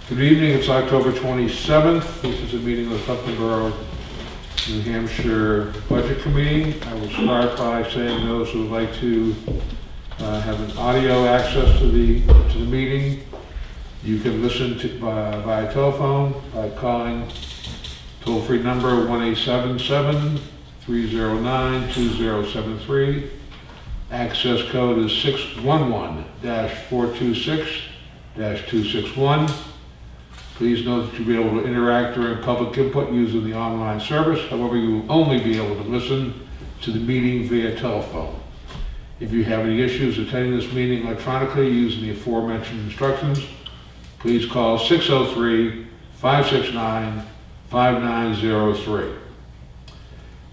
Good evening, it's October 27th. This is a meeting of the Putnam Borough, New Hampshire Budget Committee. I will start by saying those who would like to have an audio access to the meeting, you can listen to via telephone by calling toll-free number 1-877-309-2073. Access code is 611-426-261. Please note that you'll be able to interact during public input using the online service. However, you will only be able to listen to the meeting via telephone. If you have any issues attending this meeting electronically using the aforementioned instructions, please call 603-569-5903.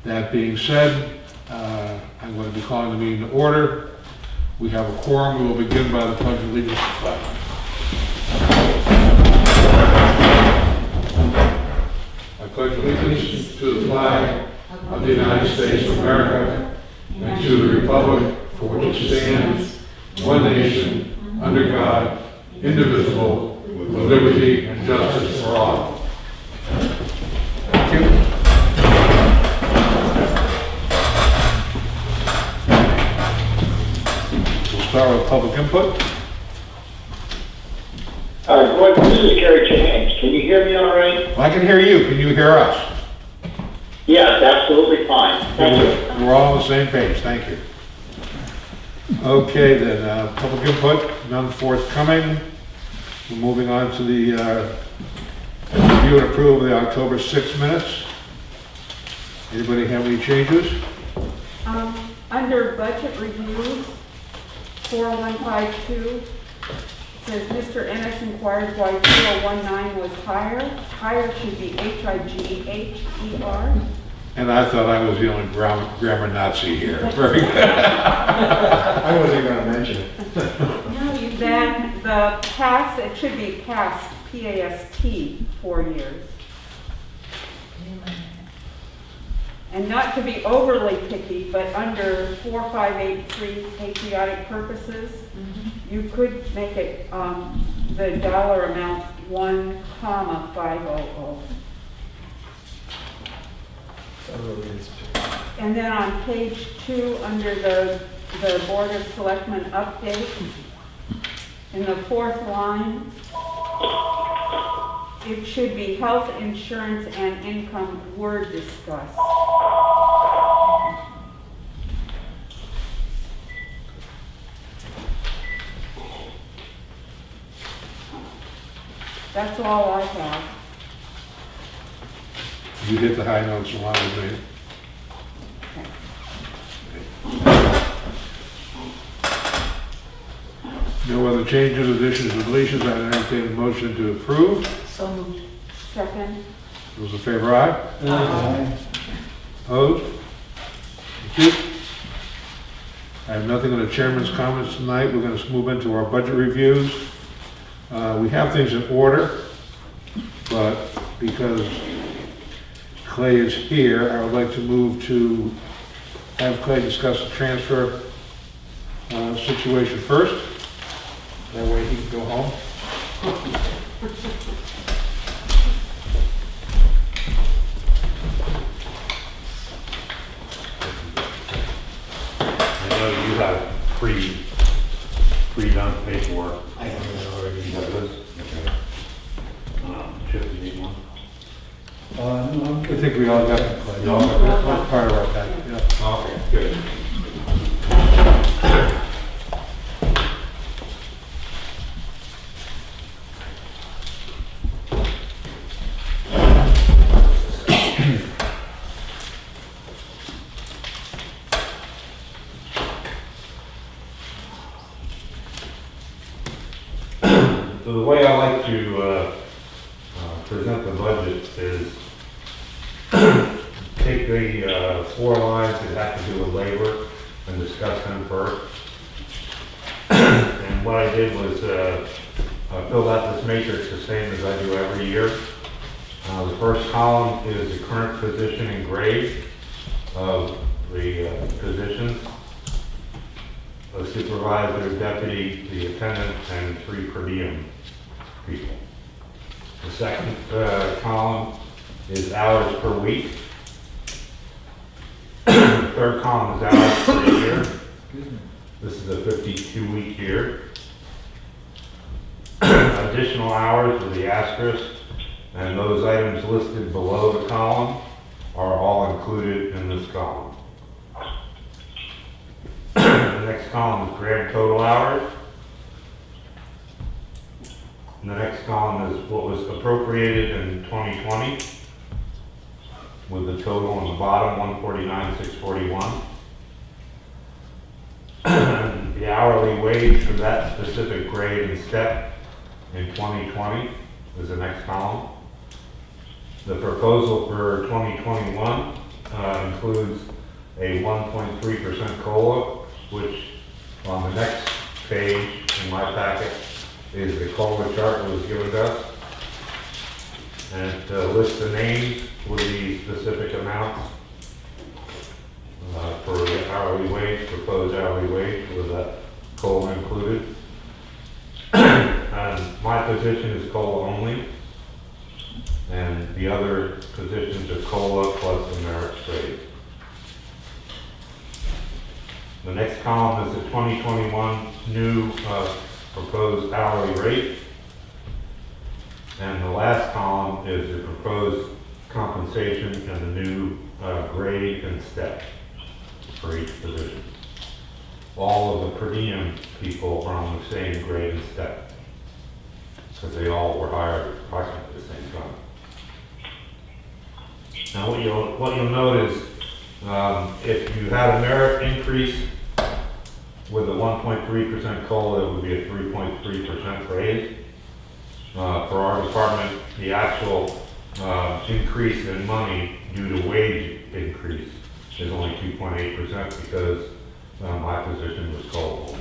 That being said, I'm going to be calling the meeting to order. We have a quorum. We will begin by the Pledge of Allegiance to the flag. I pledge allegiance to the flag of the United States of America and to the republic for which it stands, one nation, under God, indivisible, with liberty and justice for all. Thank you. We'll start with public input. Gordon, this is Gary James. Can you hear me all right? I can hear you. Can you hear us? Yes, absolutely fine. Thank you. We're all on the same page. Thank you. Okay, then, public input, none forthcoming. We're moving on to the review and approval of the October 6 minutes. Anybody have any changes? Under budget reviews, 4152 says Mr. Ennis inquired why 2019 was higher. Higher should be H-I-G-H-E-R. And I thought I was the only grammar Nazi here. Very good. I wasn't going to mention it. Then the past, it should be past, P-A-S-T, 4 years. And not to be overly picky, but under 4583 patriotic purposes, you could make it the dollar amount 1,500. And then on page 2, under the Board of Selectmen update, in the 4th line, it should be health insurance and income were discussed. That's all I have. You hit the high notes along with me. No other changes, additions, or deletions. I entertain a motion to approve. So moved. Second. Those in favor, aye? Aye. Opposed? Thank you. I have nothing on the chairman's comments tonight. We're going to move into our budget reviews. We have things in order, but because Clay is here, I would like to move to have Clay discuss the transfer situation first. That way he can go home. I know you have pre-done paperwork. I have it already. You have this? Okay. Chip, you need one? I think we all got it, Clay. You all got it? That's part of our packet, yeah. Okay, good. So the way I like to present the budget is take the 4 lines that have to do with labor and discuss them first. And what I did was fill out this matrix the same as I do every year. The first column is the current position and grade of the positions. a supervisor, deputy, the attendant, and 3 per diem people. The second column is hours per week. The third column is hours per year. This is a 52-week year. Additional hours are the asterisk, and those items listed below the column are all included in this column. The next column is grand total hours. And the next column is what was appropriated in 2020, with the total on the bottom, 149,641. The hourly wage for that specific grade and step in 2020 is the next column. The proposal for 2021 includes a 1.3% COLA, which on the next page in my packet is the COLA chart that was given to us. And it lists the names with the specific amounts for the hourly wage, proposed hourly wage with that COLA included. And my position is COLA only, and the other positions are COLA plus the merit grade. The next column is the 2021 new proposed hourly rate. And the last column is the proposed compensation and the new grade and step for each position. All of the per diem people are on the same grade and step, because they all were hired approximately at the same time. Now what you'll note is if you had a merit increase with a 1.3% COLA, it would be a 3.3% raise. For our department, the actual increase in money due to wage increase is only 2.8% because my position was COLA.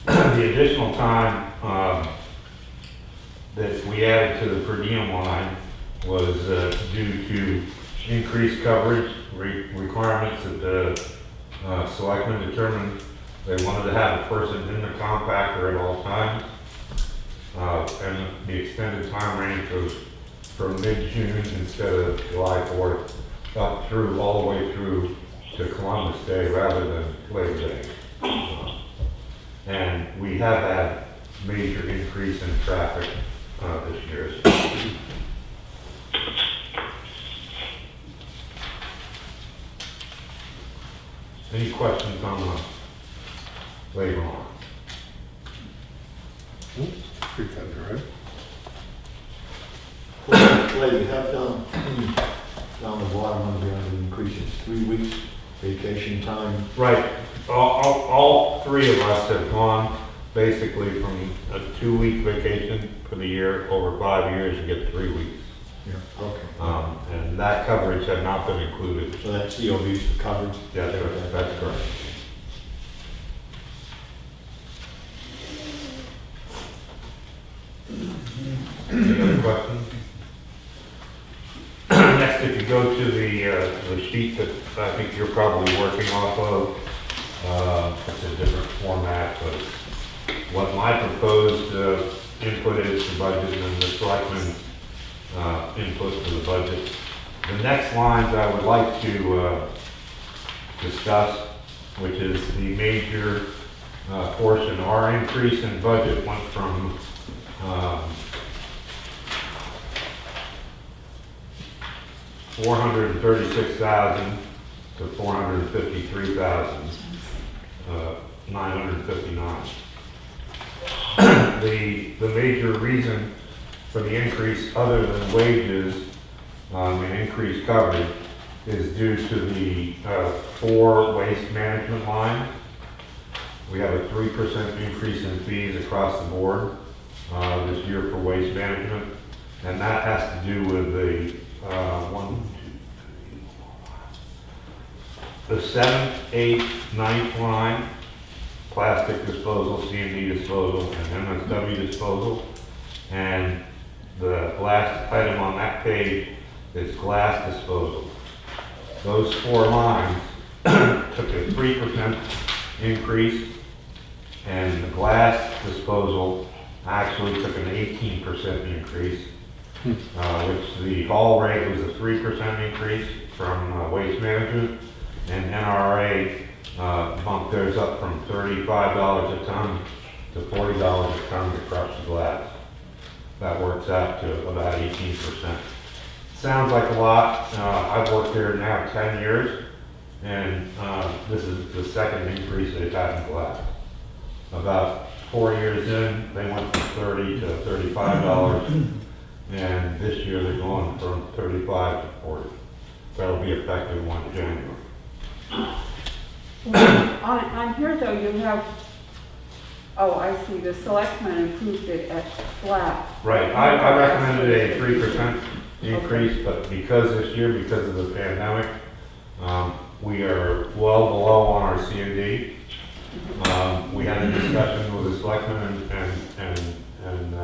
The additional time that we added to the per diem line was due to increased coverage requirements that the selectmen determined they wanted to have a person in the compactor at all times. And the extended time range was from mid-June instead of July 4th up through, all the way through to Columbus Day rather than Labor Day. And we have had major increase in traffic this year. Any questions on the labor law? Pretty good, right? Well, you have down the bottom of the increase, it's 3 weeks vacation time. Right. All 3 of us have gone basically from a 2-week vacation for the year over 5 years to get 3 weeks. Yeah. Okay. And that coverage had not been included. So that's COVs for coverage? Yeah, that's correct. Any other questions? Next, if you go to the sheet that I think you're probably working off of, it's a different format, but what my proposed input is to budget and the selectmen's input to the budget. The next lines I would like to discuss, which is the major portion. Our increase in budget went from $436,000 to $453,959. The major reason for the increase, other than wages and increased coverage, is due to the 4 waste management lines. We have a 3% increase in fees across the board this year for waste management, and that has to do with the 7th, 8th, 9th line, plastic disposal, C&D disposal, and MSW disposal. And the last item on that page is glass disposal. Those 4 lines took a 3% increase, and the glass disposal actually took an 18% increase, which the haul rate was a 3% increase from Waste Management, and NRA bumped theirs up from $35 a ton to $40 a ton to crush the glass. That works out to about 18%. Sounds like a lot. I've worked there now 10 years, and this is the second increase they've had in glass. About 4 years in, they went from $30 to $35, and this year they're going from 35 to 40. That'll be effective 1 January. On here though, you have, oh, I see, the selectmen approved it at flat. Right, I recommended a 3% increase, but because this year, because of the pandemic, we are well below on our C&D. We had a discussion with the selectmen and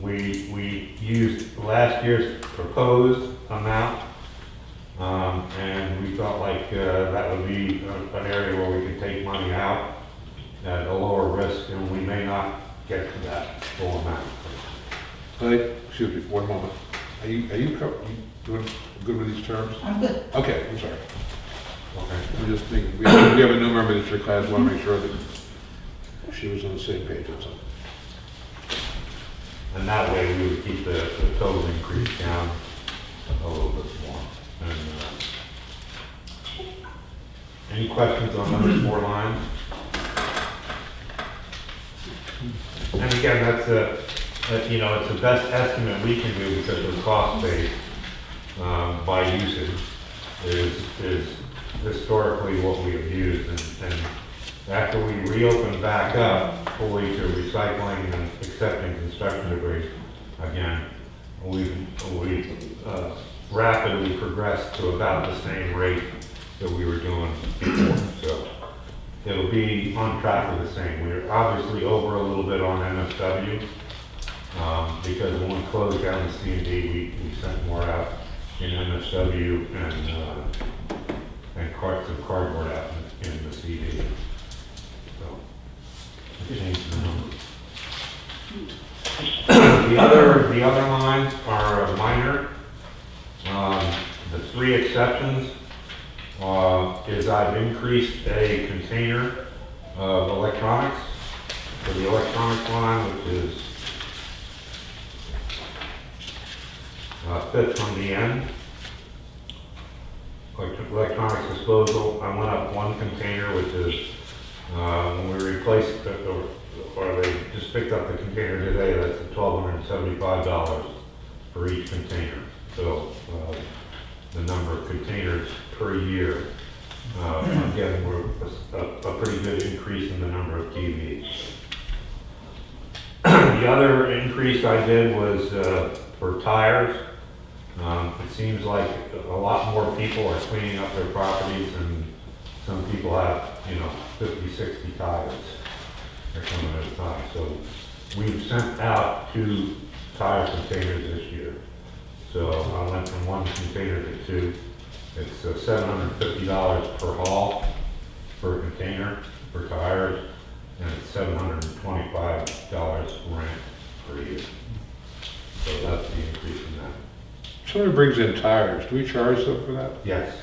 we used last year's proposed amount, and we felt like that would be an area where we could take money out at a lower risk, and we may not get to that full amount. Excuse me for 1 moment. Are you doing good with these terms? I'm good. Okay, I'm sorry. Okay. I'm just thinking, we have a new member of this class, want to make sure that she was on the same page or something. And that way we would keep the total increase down a little bit more. And, any questions on those 4 lines? And again, that's it's the best estimate we can do because the cost base by usage is historically what we have used. And after we reopen back up fully to recycling and accepting construction debris again, we rapidly progressed to about the same rate that we were doing before. So it'll be on track with the same. We're obviously over a little bit on MSW because when we closed down the C&D, we sent more out in MSW and some cardboard out in the CD. So I changed the numbers. The other lines are minor. The 3 exceptions is I've increased a container of electronics for the electronics line, which is 5th from the end. Electronics disposal, I went up 1 container, which is when we replaced or they just picked up the container today, that's $1,275 for each container. So the number of containers per year, again, we're a pretty good increase in the number of TVs. The other increase I did was for tires. It seems like a lot more people are cleaning up their properties, and some people have, 50, 60 tires. They're coming at a time. So we've sent out 2 tire containers this year. So I went from 1 container to 2. It's $750 per haul per container for tires, and it's $725 rent per year. So that's the increase in that. Somebody brings in tires, do we charge them for that? Yes,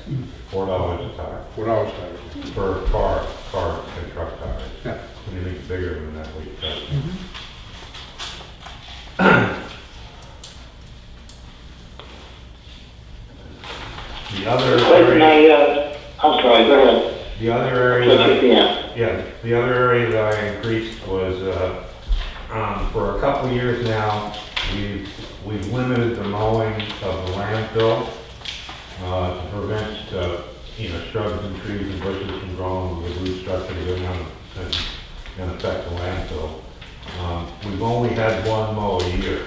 $4 a tire $4 tires. for car and truck tires. Yeah. Anything bigger than that, we charge. The other Clayton, area, I'm sorry, go ahead. the other area, the other area that I increased was for a couple of years now, we've limited the mowing of the landfill to prevent shrubs and trees and bushes from growing with root structure to go down and affect the landfill. We've only had 1 mow a year.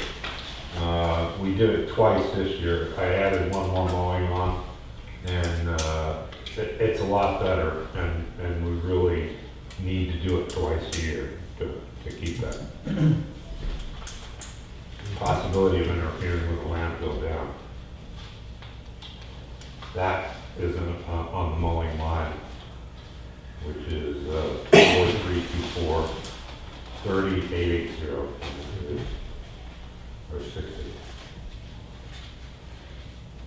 We did it twice this year. I added 1 more mowing on, and it's a lot better, and we really need to do it twice a year to keep that possibility of interfering with the landfill down. That is on the mowing line. 30,880. Or 60.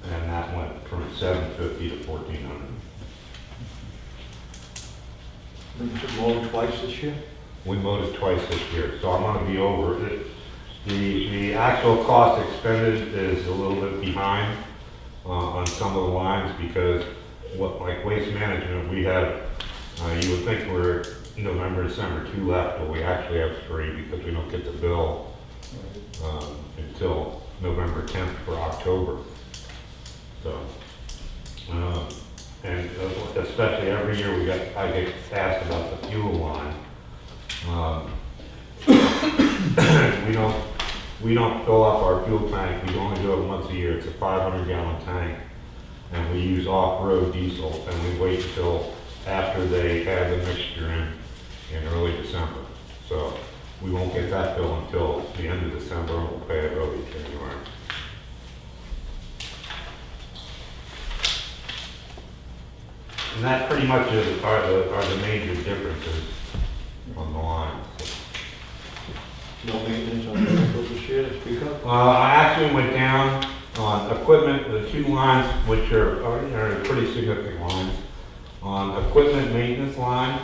And that went from 750 to 1,400. We took mowed twice this year? We mowed it twice this year, so I'm gonna be over it. The actual cost expended is a little bit behind on some of the lines because like waste management, we have, you would think we're November, December 2 left, but we actually have 3 because we don't get the bill until November 10th for October. So, and especially every year I get asked about the fuel line. We don't fill up our fuel tank, we only do it once a year, it's a 500-gallon tank. And we use off-road diesel, and we wait until after they add the mixture in early December. So we won't get that bill until the end of December, and we'll pay it early January. And that pretty much are the major differences on the lines. No maintenance on the vehicles this year to speak of? I actually went down on equipment, the 2 lines, which are pretty significant lines. On equipment maintenance line,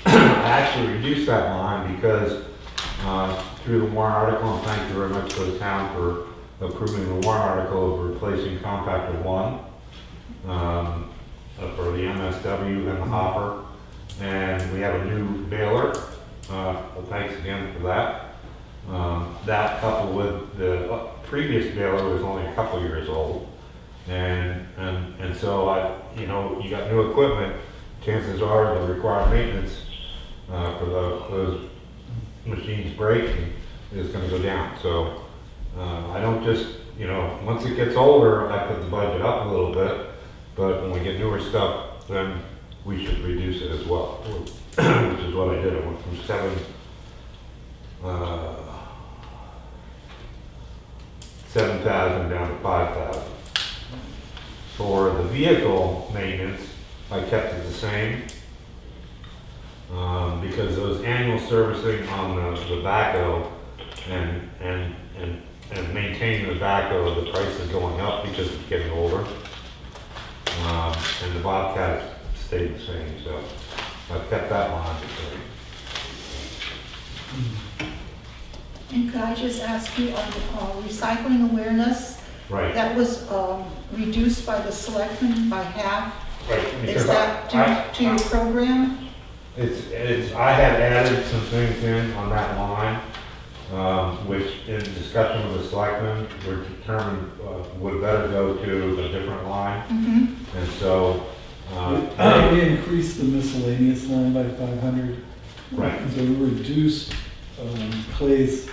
I actually reduced that line because through the warrant article, and thank you very much to the town for approving the warrant article of replacing compactor 1 for the MSW and the hopper. And we have a new baler. Thanks again for that. That coupled with the previous baler was only a couple years old. And so you got new equipment, chances are the required maintenance for those machines breaking is gonna go down. So I don't just, once it gets older, I put the budget up a little bit, but when we get newer stuff, then we should reduce it as well, which is what I did. I went from 7,000 down to 5,000. For the vehicle maintenance, I kept it the same because those annual servicing on the backhoe and maintaining the backhoe, the price is going up because it's getting older. And the Bobcat stayed the same, so I've kept that line the same. And could I just ask you on recycling awareness, Right. that was reduced by the selectmen by half? Right. Is because that due to your program? I had added some things in on that line, which in discussion with the selectmen, were determined would better go to a different line. Mm-hmm. And so, We increased the miscellaneous line by 500. right, So we reduced Clay's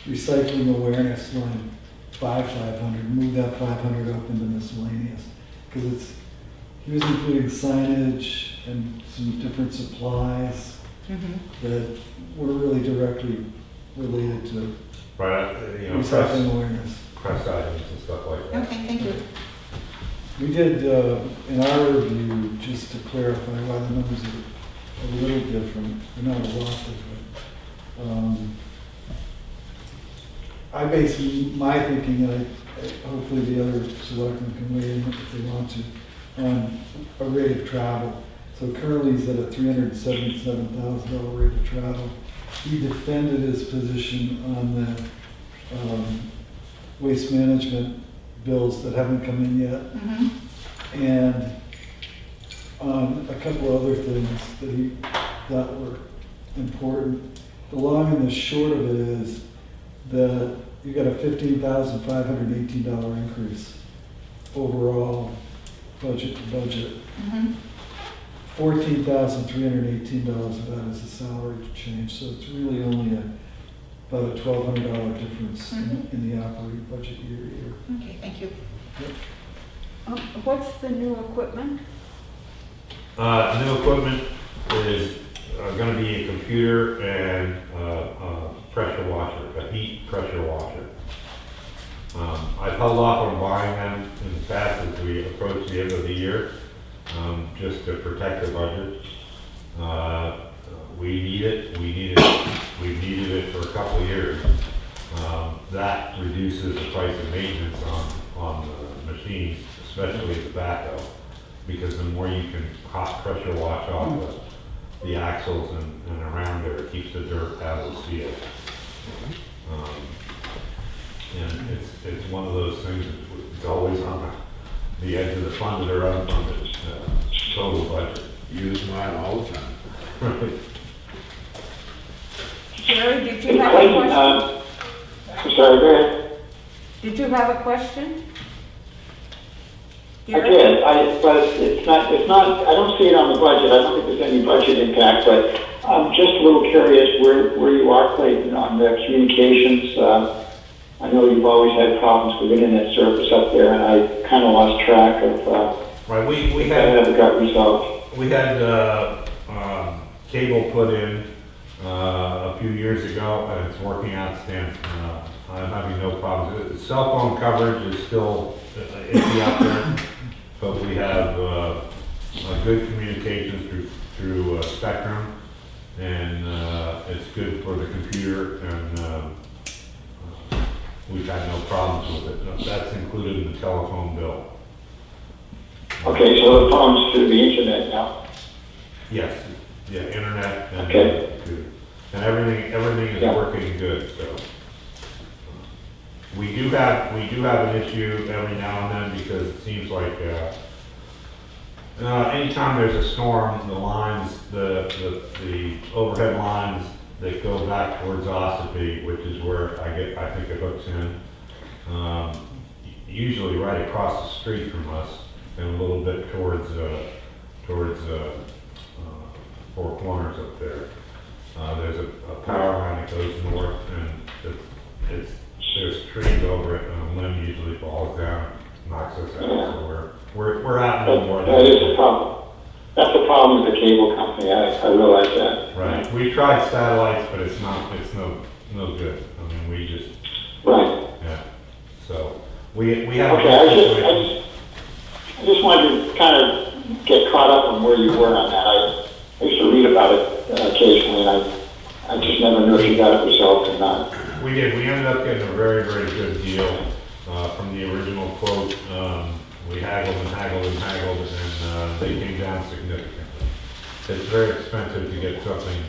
recycling awareness line by 500, moved that 500 up into miscellaneous. Because he was including signage and some different supplies Mm-hmm. that were really directly related to right, recycling awareness. press items and stuff like that. Okay, thank you. We did, in our review, just to clarify why the numbers are a little different, they're not a lot different. I base my thinking, and hopefully the other selectmen can weigh in if they want to, on a rate of travel. So currently he's at a $377,000 rate of travel. He defended his position on the waste management bills that haven't come in yet. Mm-hmm. And on a couple other things that he thought were important. The long and the short of it is that you got a $15,518 increase overall budget to budget. Mm-hmm. $14,318 of that is a salary change, so it's really only about a $1,200 difference in the operating budget year to year. Okay, thank you. What's the new equipment? New equipment is going to be a computer and a pressure washer, a heat pressure washer. I've held off on buying them in the past as we approach the end of the year, just to protect the budget. we need it, we've needed it for a couple of years. That reduces the price of maintenance on the machines, especially the backhoe, because the more you can hot pressure wash off the axles and around there, it keeps the dirt out of the seal. And it's one of those things, it's always on the edge of the funded or unfunded total budget. Use mine all the time. Jerry, did you Hey, have a Clayton, question? I'm sorry, go ahead. Did you have a question? I Gary? did, but it's not, I don't see it on the budget, I don't think there's any budget impact, but I'm just a little curious where you are, Clayton, on the communications. I know you've always had problems with internet service up there, and I kind of lost track of, Right, we that had, never got resolved. we had, cable put in, a few years ago, and it's working outstanding. I'm having no problems. Cell phone coverage is still iffy out there, but we have, a good communications through Spectrum, and, it's good for the computer, and, we've had no problems with it. That's included in the telephone bill. Okay, so the phone's through the internet now? Yes, yeah, internet and, Okay. and everything is Yeah. working good, so. We do have an issue every now and then because it seems like, anytime there's a storm, the lines, the overhead lines that go back towards Ossipee, which is where I think it hooks in, usually right across the street from us and a little bit towards Four Corners up there. There's a power line that goes north, and there's trees over it, and a limb usually falls down, knocks us out. So we're out no more. That is a problem. That's a problem with the cable company, I realize that. Right. We tried satellites, but it's no good. I mean, we just, Right. yeah. So we have. Okay, I just wanted to kind of get caught up on where you were on that. I used to read about it occasionally, and I just never knew if you got it resolved or not. We did. We ended up getting a very, very good deal from the original quote. We haggled and haggled and haggled, and they came down significantly. It's very expensive to get something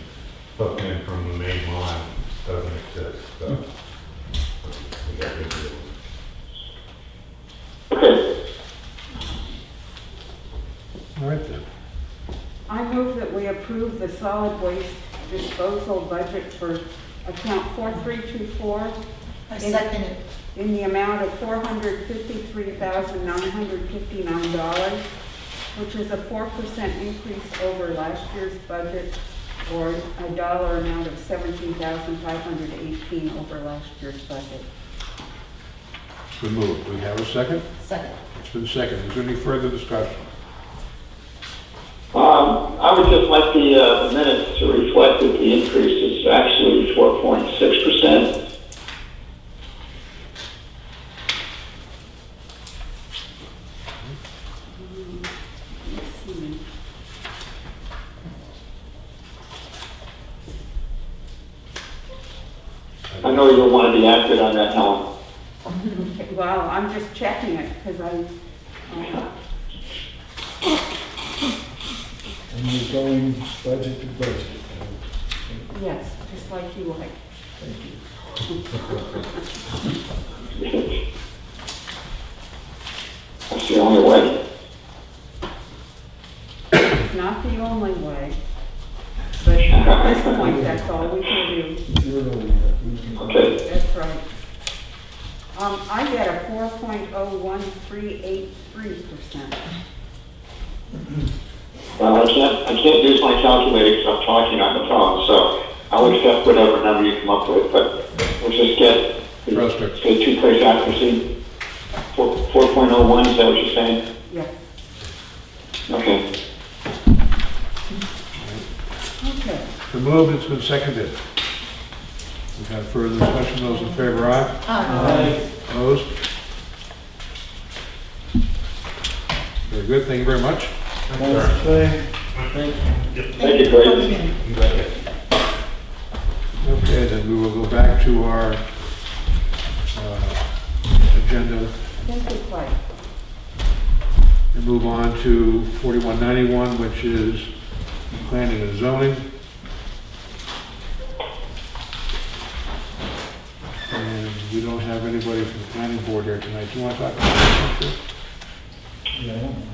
hooked in from the main line. It doesn't exist, so we got a good deal. Okay, All right then. I move that we approve the solid waste disposal budget for account 4324 I second it. in the amount of $453,959, which is a 4% increase over last year's budget, or a dollar amount of $17,518 over last year's budget. It's been moved. Do we have a second? Second. It's been seconded. Is there any further discussion? I would just like the minutes to reflect that the increase is actually 4.6%. Let's see. I know you don't want to be accurate on that, Helen. Okay, well, I'm just checking it because And we're going budget to budget. yes, just like you like. Thank you. That's the only way. It's not the only way, but at this point, that's all we can do. Zero, we can. Okay. That's right. I get a 4.01383%. Well, I can't use my calculator because I'm talking on the phone, so I'll accept whatever number you come up with, but we'll just get Trust the two-place accuracy. 4.01, is that what you're saying? Yes. Okay. Okay. It's been moved. It's been seconded. We've had further discussion. Those in favor, aye? Aye. Opposed? Very good. Thank you very much. Thanks, Clay. Thank you, Thank you for Craig. coming in. You got it. then we will go back to our agenda Thank you, Clay. and move on to 4191, which is planning and zoning. And we don't have anybody from the planning board here tonight. Do you want to talk about this? Yeah, I don't know.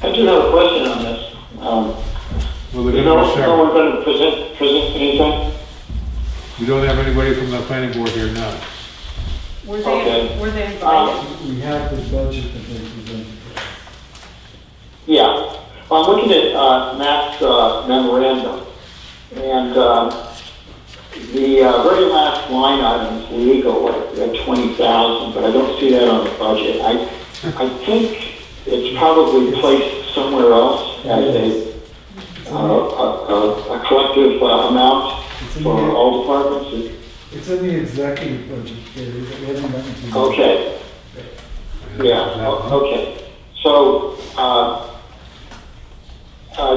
I do have a question on this. Well, they're No, going to be no several. one going to present anything? We don't have anybody from the planning board here now. Were Okay. they invited? We have the budget that they presented. Yeah. Well, I'm looking at Matt's memorandum, and the very last line item is legal at 20,000, but I don't see that on the budget. I think it's probably placed somewhere else as a collective amount It's in for the, all departments. it's in the executive budget, Gary, that we haven't gotten to. Okay. Yeah. Okay. So,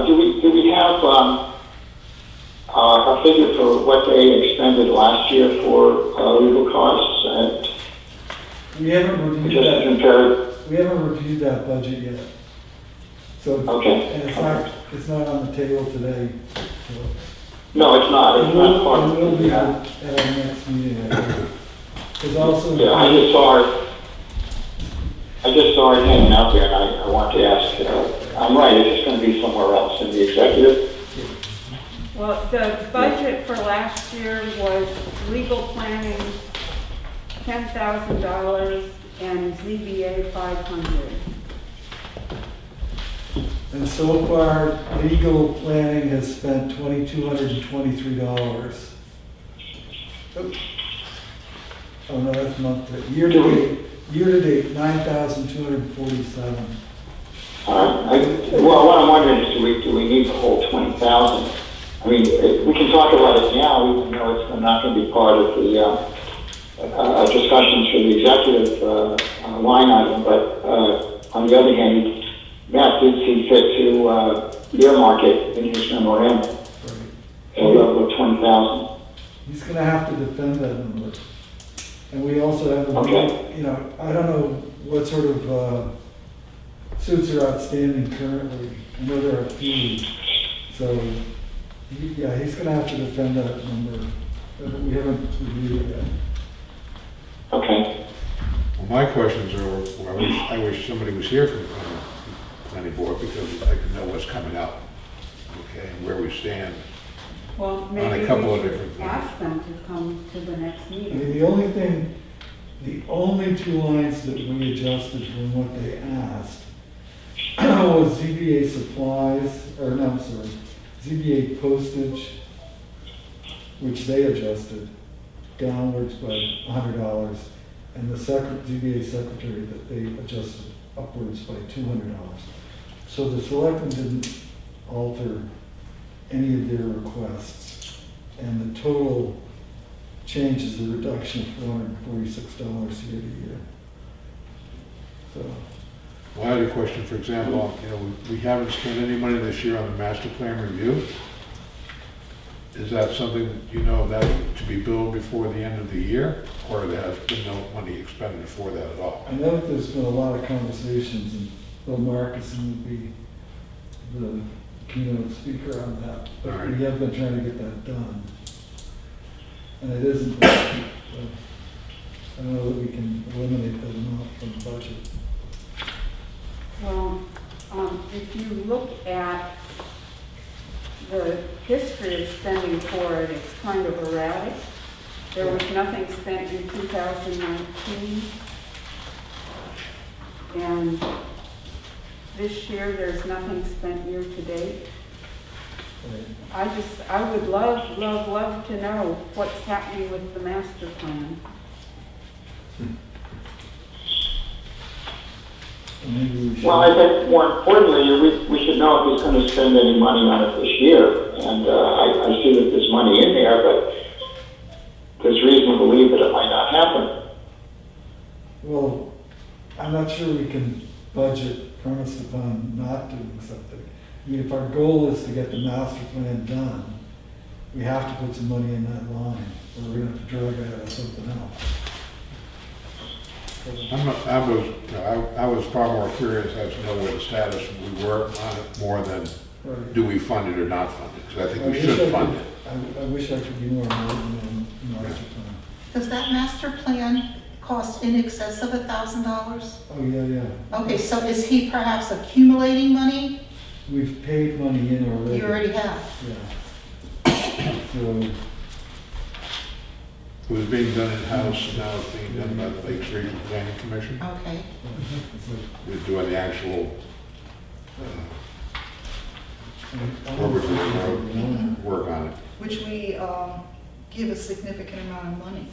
do we have a figure for what they expended last year for legal costs and We haven't reviewed just that, compared? we haven't reviewed that budget yet. So, Okay. and it's not on the table today. So No, it's not. It It's not will, part it of will be the. at our next meeting, I think. There's also. Yeah, I just saw it. I just saw it hanging out there, and I want to ask. I'm right. It's just going to be somewhere else in the executive. Well, the budget for last year was legal planning, $10,000, and ZBA 500. And so far, legal planning has spent $2,223. Oops. Oh, no, that's month to, year to date, 9,247. Well, what I'm wondering is, do we need the whole 20,000? I mean, we can talk about it now, even though it's not going to be part of the discussions for the executive line item. But on the other hand, Matt did see fit to earmark it in his memorandum, a level of 20,000. He's gonna have to defend that number. And we also have, Okay. you know, I don't know what sort of suits are outstanding currently. I know there are a few. So, yeah, he's gonna have to defend that number. We haven't reviewed it yet. Okay. Well, my questions are, I wish somebody was here from the planning board because I can know what's coming up, okay, and where we stand. Well, On a maybe couple we of different should things. ask them to come to the next I meeting. mean, the only two lines that we adjusted from what they asked was ZBA supplies, or no, I'm sorry, ZBA postage, which they adjusted downwards by $100, and the ZBA secretary that they adjusted upwards by $200. So the selectmen didn't alter any of their requests, and the total change is a reduction of $446 year to year. So, Well, I had a question, for example, you know, we haven't spent any money this year on the master plan review. Is that something, you know, that to be billed before the end of the year? Or there has been no money expended for that at all? I know that there's been a lot of conversations, and Bill Marcuson would be the keynote speaker on that. But All right. we have been trying to get that done. And it isn't, I don't know that we can eliminate that amount from the budget. Well, if you look at the history of spending for it, it's kind of erratic. There was nothing spent in 2019. And this year, there's nothing spent year to date. I would love to know what's happening with the master plan. And maybe we should. Well, I think more importantly, we should know if he's going to spend any money on it this year. And I see that there's money in there, but there's reason to believe that it might not happen. Well, I'm not sure we can budget premised upon not doing something. I mean, if our goal is to get the master plan done, we have to put some money in that line, or we're gonna have to drag it out of something else. I was far more curious as to know where the status we were on it, more than Right. do we fund it or not fund it, because I think I we wish should I fund could- it. I wish I could be more enlightened on the master plan. Does that master plan cost in excess of $1,000? Oh, yeah, yeah. Okay, so is he perhaps accumulating money? We've paid money in already. You already have. Yeah. So, It was being done in-house, now it's being done by the Lakes Regional Planning Commission. Okay. it's like, We're doing the actual work on it. Which we give a significant amount of money,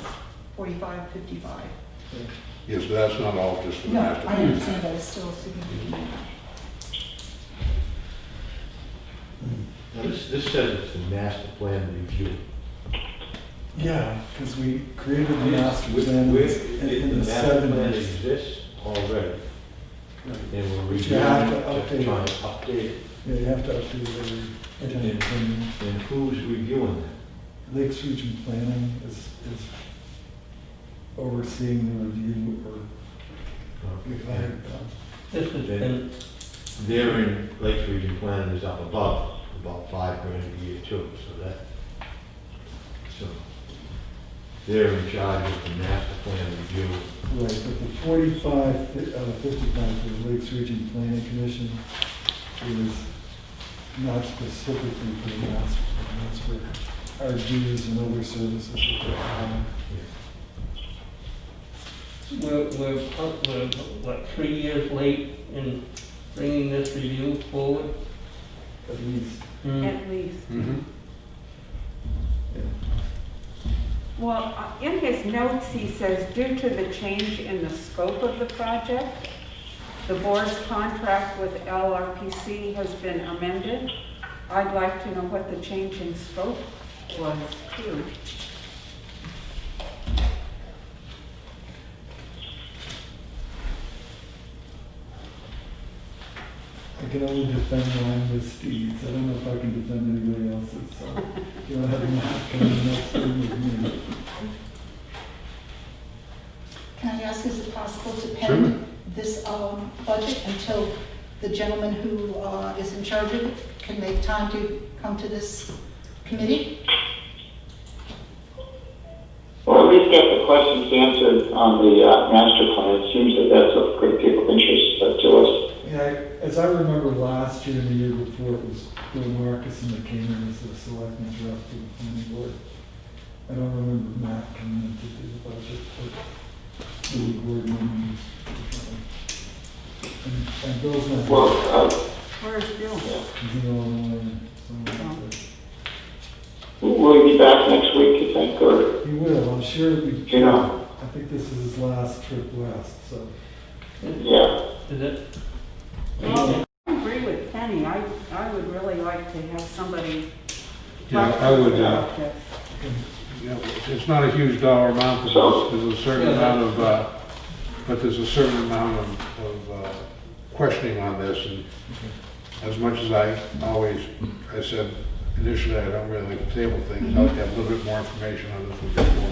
45, 55. Yes, but that's not all just for the No, master I plan. understand that it's still a significant amount. Now, this says it's a master plan review. Yeah, because we created the master With- plan with- in the The master plan 70s. exists already, and we're But you reviewing have to it, update to try and it. update it. Yeah, you have to update it every 10 And- 10 years. And who's reviewing that? Lakes Region Planning is overseeing the review, or we've hired them. This has Then been, There in Lakes Region Planning is up above, about $5,000 a year too, so they're in charge of the master plan review. Right, but the 45, 55 for the Lakes Region Planning Commission is not specifically for the master plan, that's for our dues and other services that they have. we're, what, 3 years late in bringing this review forward? At least, At least. Mhm. yeah. Well, in his notes, he says, due to the change in the scope of the project, the board's contract with LRPC has been amended. I'd like to know what the change in scope was too. I can only defend mine with Steve's, I don't know if I can defend anybody else's, so you don't have to come in the next room with me. Can I ask, is it possible to Sure. pen this budget until the gentleman who is in charge of it can make time to come to this committee? Well, at least get the questions answered on the master plan. It seems that that's of great deal of interest to us. Yeah, as I remember last year and the year before, it was Bill Marcus that came in as the selectman's rep for the planning board. I don't remember Matt coming in to do the budget, but maybe Gordon and Bill's not. Well, Where's Bill? He's in Illinois, so. will he be back next week, you think, or? He will, I'm sure it'll be. You know. I think this is his last trip west, so. Yeah. Is it? Well, I agree with Penny. I would really like to have somebody Yeah, talk I to us would, about this. you know, it's not a huge dollar amount, but So- there's a certain amount of, but there's a certain amount of questioning on this, and as much as I said initially, I don't really like to table things, I like to have a little bit more information on this one before.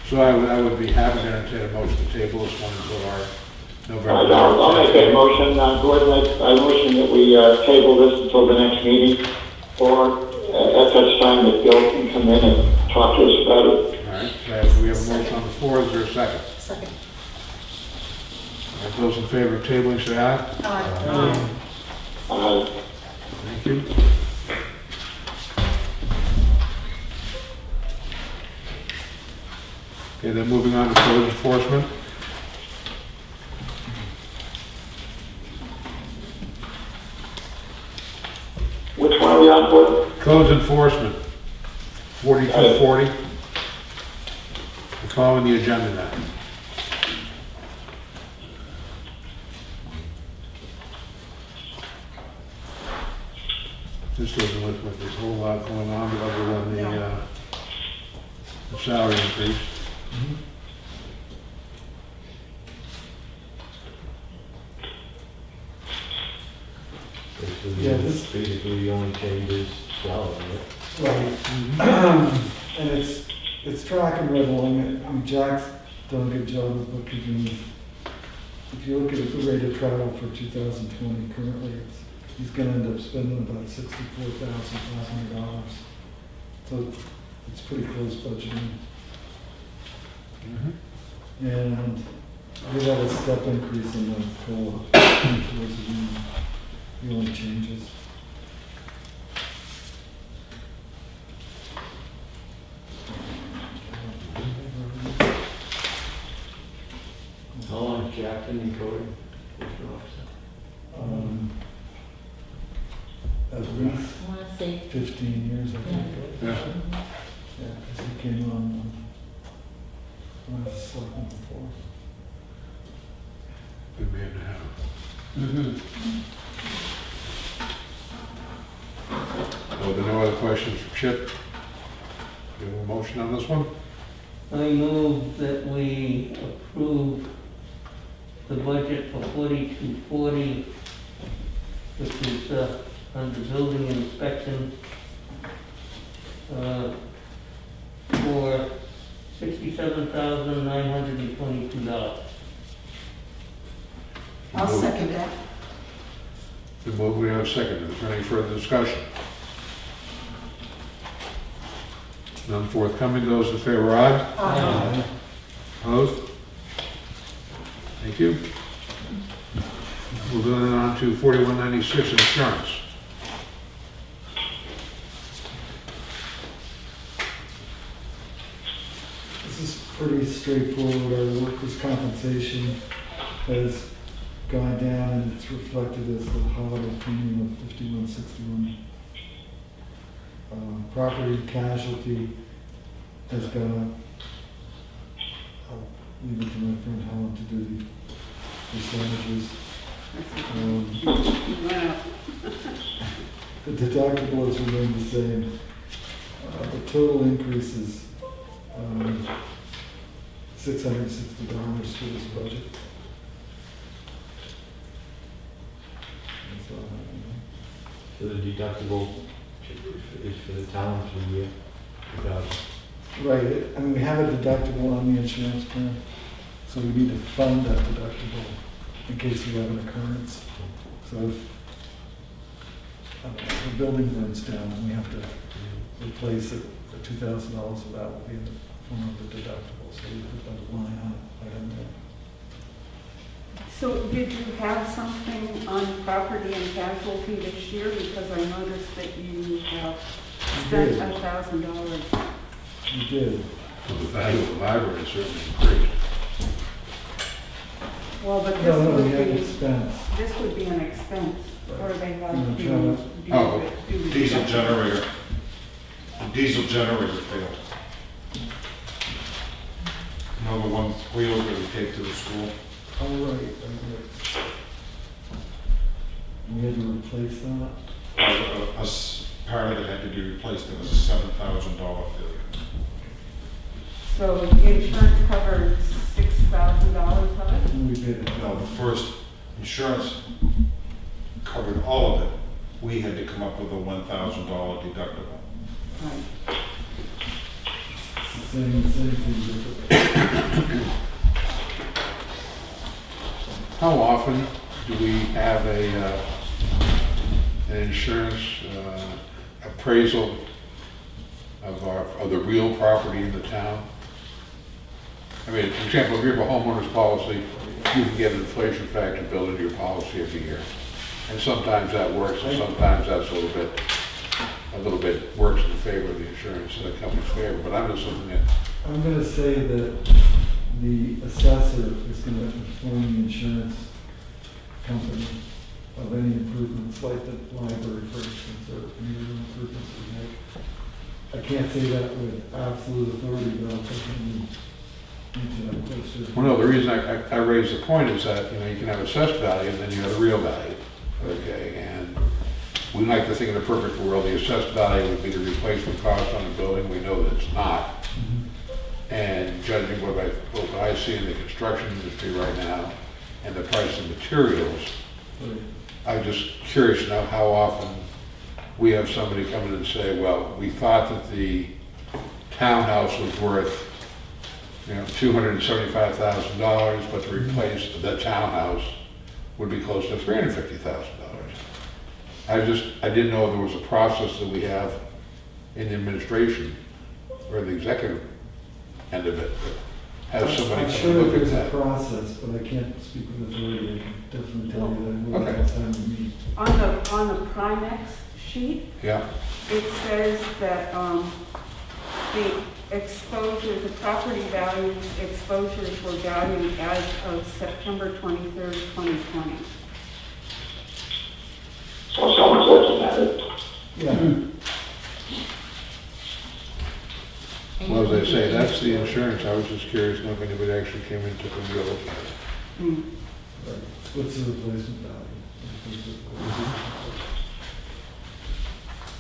So I would be happy to entertain a motion to table this one until our November. I'll make that motion. Gordon, I motion that we table this until the next meeting, or at such time that Bill can come in and talk to us about it. All right, so we have a motion on the floor, is there a second? Second. All right, those in favor of tabling, say aye. Aye. Thank you. Okay, then moving on to code enforcement. Which one are we on, Gordon? Codes enforcement, 4240. We're following the agenda now. This doesn't look like there's a whole lot going on other than the salary increase. Yeah, this- Basically, the only change is salary, right? Right. And it's tracking right along. I mean, Jack's done a good job of bookkeeping. If you look at the rate of travel for 2020, currently he's gonna end up spending about $64,500. So it's pretty close budgeting. And we had a step increase in the COLA towards the end. The only changes. How long has Jack been in coding? At least I want to say, 15 years, I think. Yeah. Yeah, because he came on when I was a selectman before. Good man to have. So there are no other questions for Chip? Do you have a motion on this one? I move that we approve the budget for 4240, which is under building inspection, for $67,922. I'll second that. The move, we have a second. Is there any further discussion? None forthcoming. Those in favor, aye? Aye. Opposed? Thank you. Moving on to 4196, insurance. This is pretty straightforward. Our workers' compensation has gone down and it's reflected as the holiday premium of $51.61. Property casualty has gone up. I'll leave it to my friend Helen to do the percentages. You went up. The deductible has remained the same. The total increase is $660 for this budget. That's all I have. So the deductible is for the town for the year? Right, I mean, we have a deductible on the insurance plan, so we need to fund that deductible in case we have an occurrence. So if the building burns down and we have to replace it, the $2,000 of that will be in the form of the deductible, so we put that line on item there. So did you have something on property and casualty this year? Because I noticed that you have spent did. $1,000. We did. Well, the value of the library certainly increased. Well, but No, we this had would be, expense. this would be an expense, or they have I'm to trying to- do Oh, it. do the Diesel deductible. generator. The diesel generator failed. You know, the one wheel that we take to the school? Oh, right. We had to replace that. Part of it had to be replaced. It was a $7,000 failure. So insurance covered $6,000 of it? And we paid it. No, the first insurance covered all of it. We had to come up with a $1,000 deductible. Right. Same thing, different. How often do we have an insurance appraisal of the real property in the town? I mean, for example, if you have a homeowner's policy, you can get an inflation factor built into your policy every year. And sometimes that works, and sometimes that's a little bit works in favor of the insurance company's favor, but I'm just looking at, I'm gonna say that the assessor is gonna inform the insurance company of any improvements, like the library, for instance, or any other improvements we make. I can't say that with absolute authority, but I'll definitely need to know closer. well, no, the reason I raise the point is that, you know, you can have assessed value and then you have the real value, okay? And we like to think in a perfect world, the assessed value would be the replacement cost on the building. We know that it's not. And judging what I see in the construction industry right now and the price of materials, Right. I'm just curious to know how often we have somebody come in and say, well, we thought that the townhouse was worth, $275,000, but to replace the townhouse would be close to $350,000. I didn't know there was a process that we have in the administration or the executive end of it. Have somebody I'm come sure and look at there's a that. process, but I can't speak with authority. I can definitely tell you that Okay. next time we meet. On the Primex sheet, Yeah, it says that, the exposure, the property value exposures were valued as of September 23rd, 2020. So someone's looking at it. Yeah, well, as I say, that's the insurance. I was just curious if anybody actually came in and took a real look at it. right. What's the replacement value?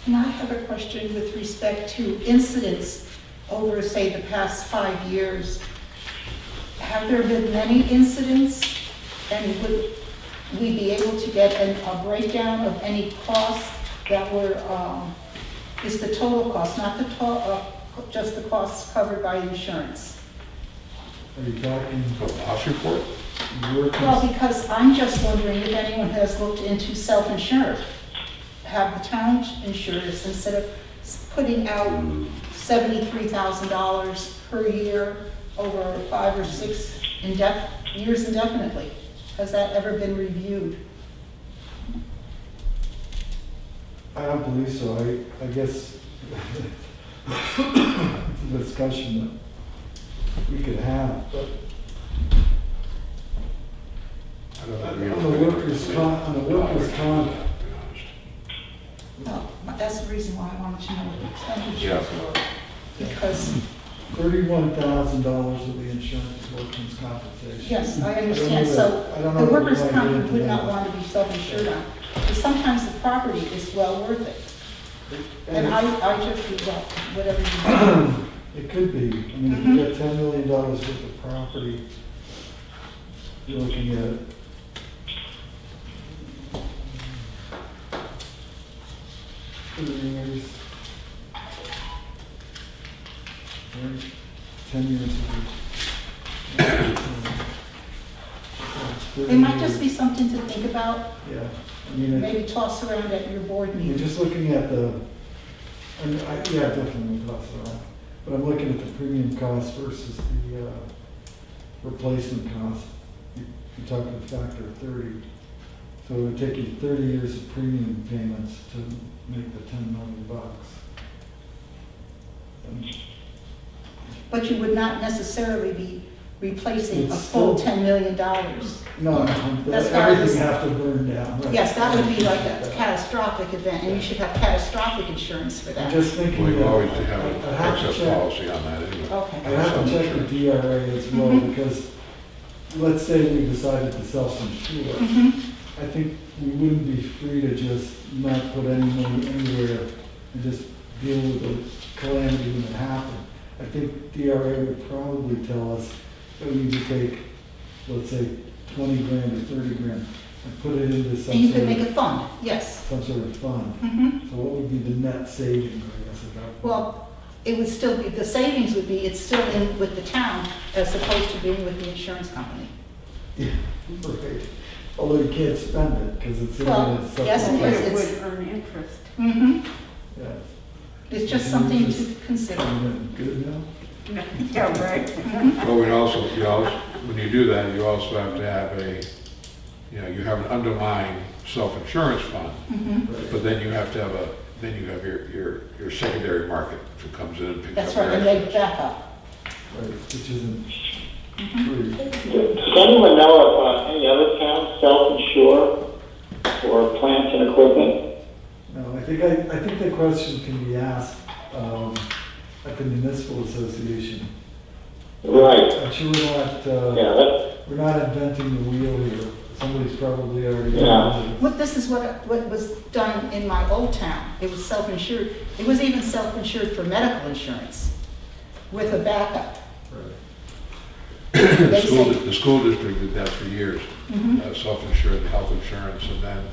And I have a question with respect to incidents over, say, the past 5 years. Have there been many incidents? And would we be able to get a breakdown of any costs that were, is the total cost, not the just the costs covered by insurance? Are you talking A loss report? your Well, because I'm just wondering if anyone has looked into self-insured. Have the town insurers, instead of putting out $73,000 per year over 5 or 6 years indefinitely? Has that ever been reviewed? I don't believe so. I guess it's a discussion that we could have, but I don't know. on the workers' comp, To be honest. No, that's the reason why I wanted to know what the Yeah. expenditures were. Because, $31,000 of the insurance workers' compensation. yes, I I understand, don't know so that- I don't know the that we workers' wanna get comp into would not that. want to be self-insured on. Because sometimes the property is well worth it. And I just, well, whatever you want. It could be. I mean, if you got $10 million worth of property, you're looking at 30 years. Right, 10 years. It might just be something to think about, Yeah, I mean, maybe toss around at your board you're meeting. just looking at the, yeah, definitely cost around. But I'm looking at the premium cost versus the replacement cost. You're talking a factor of 30. So it would take you 30 years of premium payments to make the $10 million. And But you would not necessarily be replacing a It's full still- $10 million. No, That's why I was- everything have to burn down. right. Yes, that would be like a catastrophic event, and you should have catastrophic insurance for I'm that. just thinking. We've that always to have I an have to excess check- policy on that anyway. I Okay. have to check the DRA as well, Mhm. because let's say we decided to self-insure. Mhm. I think we wouldn't be free to just not put any money anywhere and just deal with the calamity when it happened. I think DRA would probably tell us that we need to take, let's say, 20 grand or 30 grand and put it into some And you could sort make of, a fund, yes. some sort of fund. Mhm. So what would be the net savings, I guess, at that point? Well, it would still be, the savings would be, it's still in with the town as opposed to being with the insurance company. Yeah, right. Although you can't spend it, because it's in Well, a yes, But it is. supplemental. it It's- would earn interest. Mhm. Yeah. It's just something to consider. Good now? Yeah, right. Mhm. But when you do that, you also have to have you have an underlying self-insurance fund, Mhm. but then you have to have then you have your secondary market who comes in and picks up. That's right, and your they back up. Right, which isn't Mhm. free. Does anyone know if any other towns self-insure for plants and equipment? No, I think the question can be asked at the municipal association. Right, I'm sure yeah, that's, we're not inventing the wheel here. Somebody's probably already Yeah. done it. What, this is what was done in my old town. It was self-insured. It was even self-insured for medical insurance with a backup. Right. The They school, say- the school district did that for years, Mhm. self-insured health insurance, and then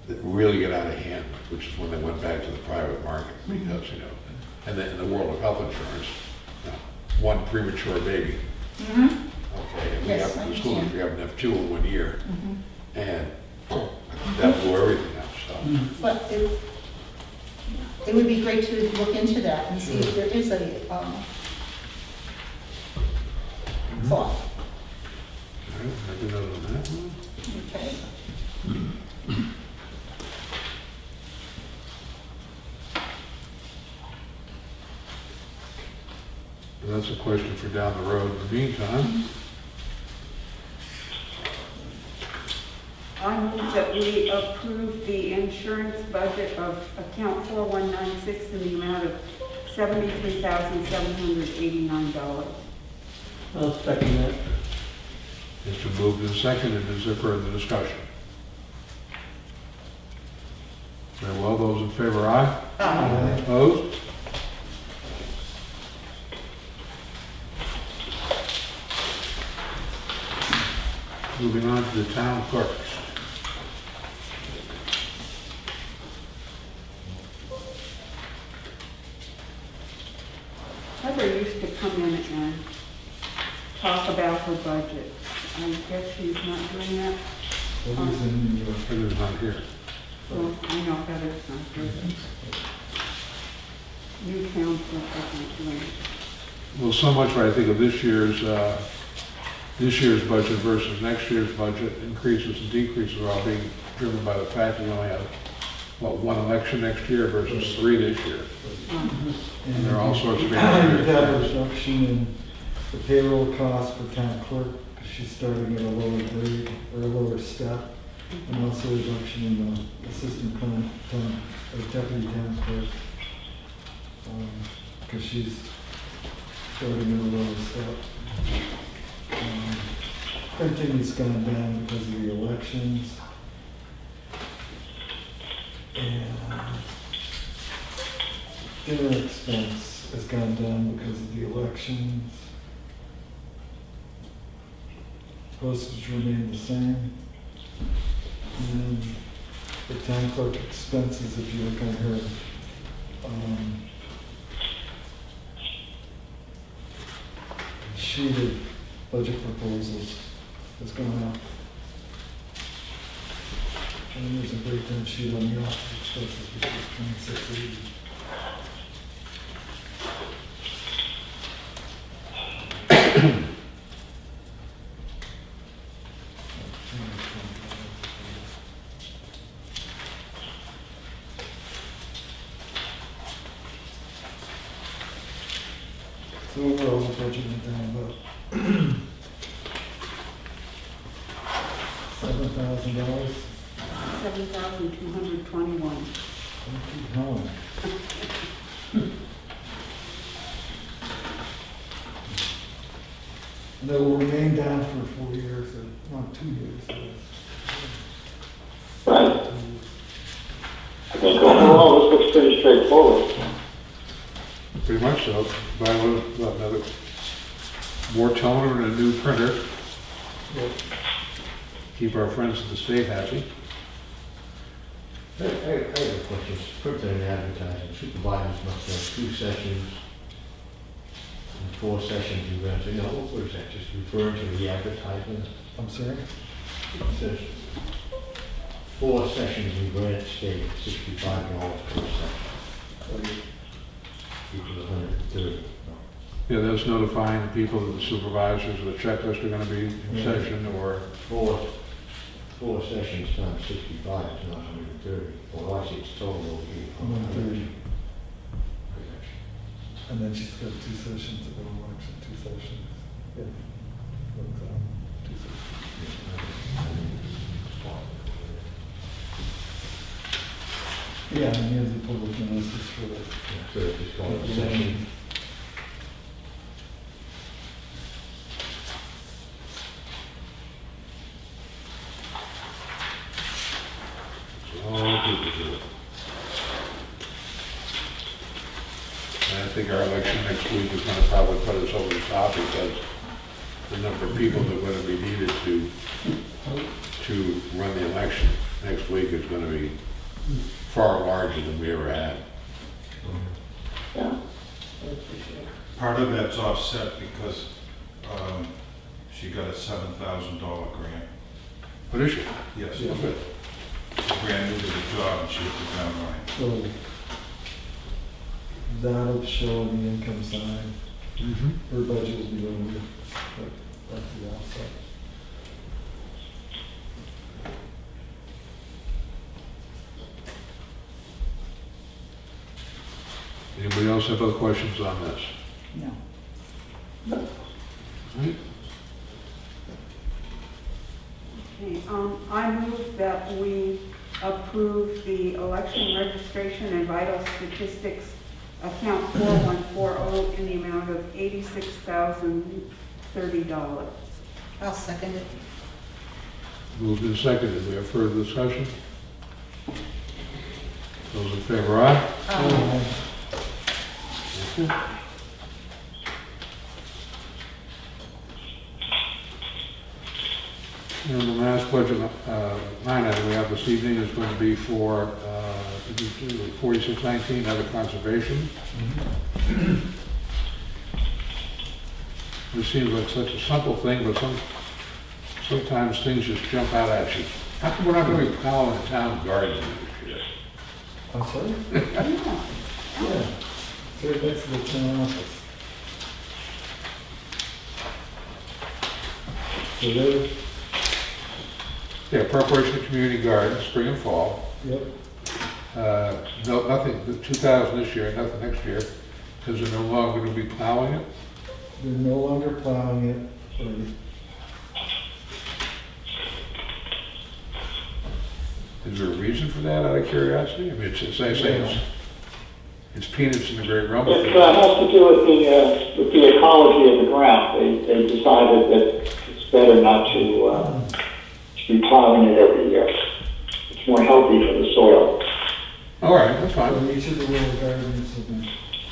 that really get out of hand, which is when they went back to the private market, because, you know, and then in the world of health insurance, you know, one premature baby, okay, and we Yes, have, I the school, understand. we happen to have 2 in 1 year, and that blew everything up, so. But it would be great to look into that and see if there is a thought. All right, maybe another on that one. Okay. But that's a question for down the road. In the meantime, I move that we approve the insurance budget of account 4196 in the amount of $73,789. I'll second that. it's been moved and seconded. Is there further discussion? Very well, those in favor, aye? Aye. Opposed? Moving on to the town clerks. Heather used to come in and talk about her budget. I guess she's not doing that. What was in New York? Heather's not here. Well, I know Heather's not doing it. New council isn't doing it. Well, so much what I think of this year's budget versus next year's budget, increases and decreases are all being driven by the fact that we only have, what, 1 election next year versus 3 this year. And there are all sorts of You've had a areas. reduction in the payroll cost for town clerk, because she's starting at a lower grade, or a lower step. And also a reduction in the assistant or deputy town clerk, because she's starting at a lower step. Printing has gone down because of the elections. And dinner expense has gone down because of the elections. Postage remained the same. And the town clerk expenses, if you look on her, sheeted budget proposals, has gone up. And there's a breakdown sheet on the office expenses, which is 2680. So overall, the budget went down about $7,000. 7,221. No. And it will remain down for 4 years, or not 2 years. Right. I think overall, this looks pretty straightforward. Pretty much so. Buy another, more toner and a new printer. Keep our friends at the state happy. I have a question. Printing and advertising, supervisors must have 2 sessions and 4 sessions in grants. You know, what is that, just referring to the advertisement? I'm sorry? It says 4 sessions in grant state, $65 per session. Equals 130. Yeah, that's notifying the people that the supervisors of the checklist are gonna be in session, or, 4 sessions times 65 is not 130. Well, actually, it's total over here. 130. And then she's got 2 sessions of an election, 2 sessions. Yeah. One exam, 2 sessions. Yeah, and here's the public notices for the. So it's just called a session. all people do it. And I think our election next week is gonna probably put us over the top, because the number of people that are gonna be needed to run the election next week is gonna be far larger than we ever had. Yeah. Part of that's offset because she got a $7,000 grant. What is she? Yes, Yeah. brand new to the job, and she hit the ground running. So that'll show on the income side. Mm-hmm. Her budget will be lower, but that's the offset. Anybody else have other questions on this? No. Okay, I move that we approve the election registration and vital statistics account 4140 in the amount of $86,030. I'll second it. Moved and seconded. We have further discussion? Those in favor, aye? Thank you. And the last budget line item we have this evening is going to be for 4619, other conservation. This seems like such a simple thing, but sometimes things just jump out at you. How come we're not going to be plowing the town garden this year? I'm sorry? Yeah. Yeah. So that's the town office. So they're, Yeah, preparation of community gardens, spring and fall. yep, No, nothing, 2,000 this year, nothing next year, because they're no longer going to be plowing it. they're no longer plowing it, but Is there a reason for that, out of curiosity? I mean, it's, as I say, it's peanuts in the great realm of It things. has to do with the ecology of the ground. They decided that it's better not to be plowing it every year. It's more healthy for the soil. All right, that's so fine. each of the little gardens have been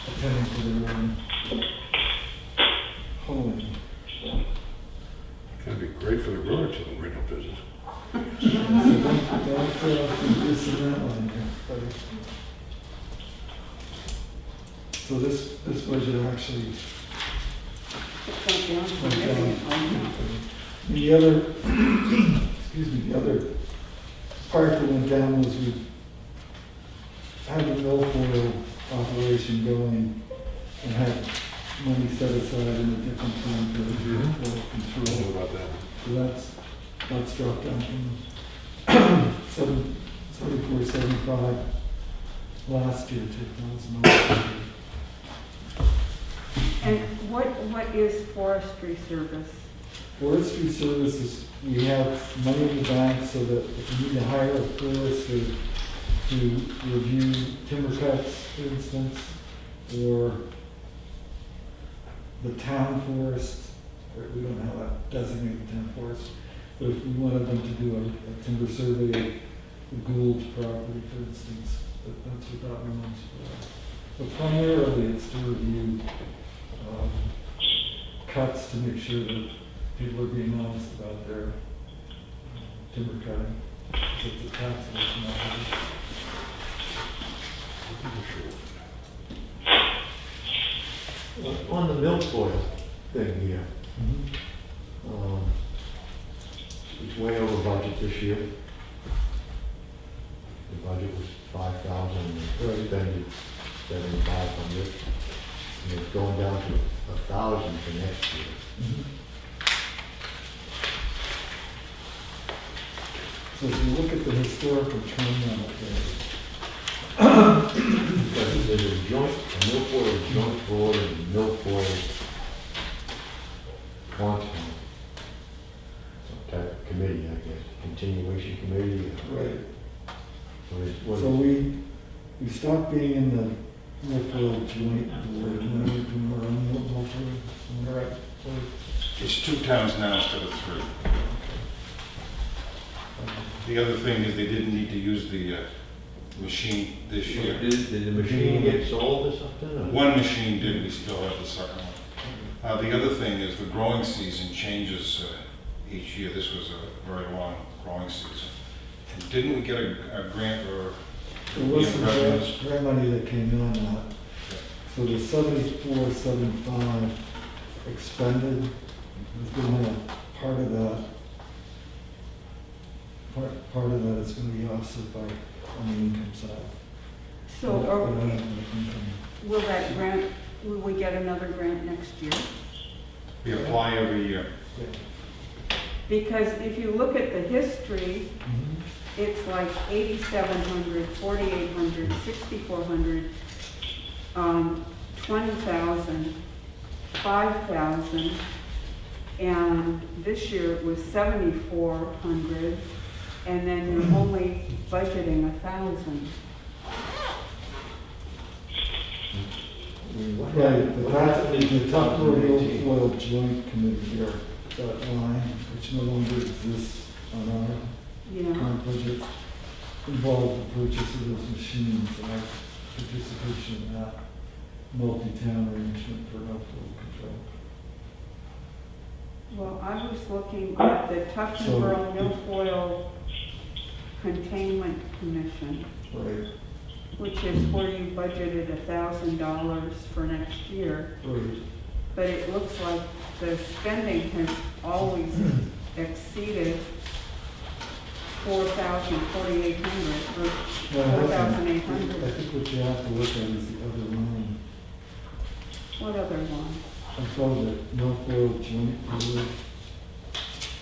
attending to their own hoeing. That'd be great for the rural rental business. So don't fail to this and that line here, buddy. So this budget actually Went down went significantly. down. The other, excuse me, the other part that went down was we had the milfoil operation going and had money set aside in a different fund for milfoil What control. about that? So that's dropped down from 74.75 last year to 2019. And what is forestry service? Forestry services, we have money in the bank so that if we need to hire a forester to review timber cuts, for instance, or the town forest, or we don't have a designated town forest, but if we wanted them to do a timber survey of the Gould's property, for instance, that's what that one is for. But primarily it's to review cuts to make sure that people are being honest about their timber cutting. So it's a taxation matter. On the milfoil thing here, it's way over budget this year. The budget was 5,000, and expended 7,500. And it's going down to 1,000 for next year. So if you look at the historical trend on it Because there's a milfoil joint board and milfoil quantum. Some type of committee, I guess, continuation committee. there, right? What So is- we stopped being in the milfoil joint board, and now we're doing our own milfoil. All right. So, It's 2 towns now instead of 3. The other thing is they didn't need to use the machine this year. Did the machine get sold or something? or- One machine did, we still have the second one. The other thing is the growing season changes each year. This was a very long growing season. Didn't we get a grant or? There was some revenues? grant money that came in on that. So the 74.75 expended, is going to part of that. Part of that is going to be offset by on the income side. So But are- I don't have the income. will that grant, will we get another grant next year? We apply every year. Because if you look at the history, Mhm. it's like 8,700, 4,800, 6,400, 20,000, 5,000, and this year it was 7,400, and then you're only budgeting 1,000. I mean, what Right, happened- but what that's happened in the top road 2018? oil joint committee here, that line, which no longer exists on our Yeah, current budget, involved the purchase of those machines and our participation in that multi-town arrangement for outflow control. well, I was looking at the Tuftonboro Milfoil Containment Commission, Right, which is where you budgeted $1,000 for next year. right. But it looks like the spending has always exceeded 4,000, 4,800, or Well, I 4,800. think what you have to look at is the other line. What other one? I called it Milfoil Joint Board.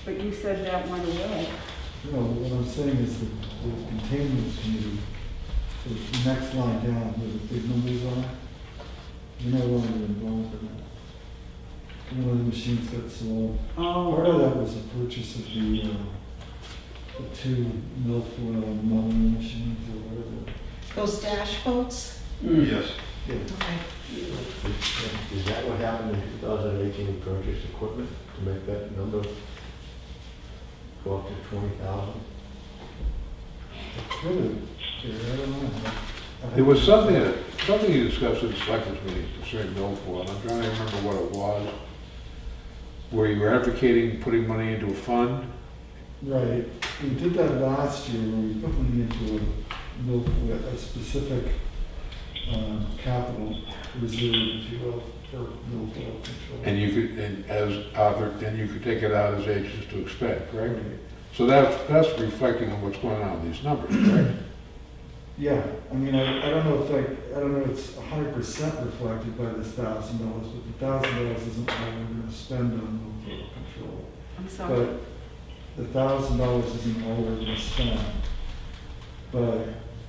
But you said that went away. No, what I'm saying is the containment committee, the next line down where the big numbers are, you're no longer involved in that. One of the machines got sold. Part of that was the purchase of the two milfoil mowing machines or whatever. Those dash boats? Yes. Yeah. Okay. Is that what happened in 2018, purchased equipment to make that number go up to 20,000? Really, yeah, I don't know. There was something you discussed in the selectmen's meeting concerning milfoil, and I'm trying to remember what it was, where you were advocating putting money into a fund. Right, we did that last year where we put money into a milfoil, a specific capital reserve, if you will, for milfoil control. And you could, and as Arthur, then you could take it out as agents to expend, correct? Right. So that's reflecting on what's going on in these numbers, correct? Yeah, I mean, I don't know if I don't know if it's 100% reflected by this $1,000, but the $1,000 isn't all we're gonna spend on milfoil control. I'm sorry. But the $1,000 isn't all we're gonna spend. But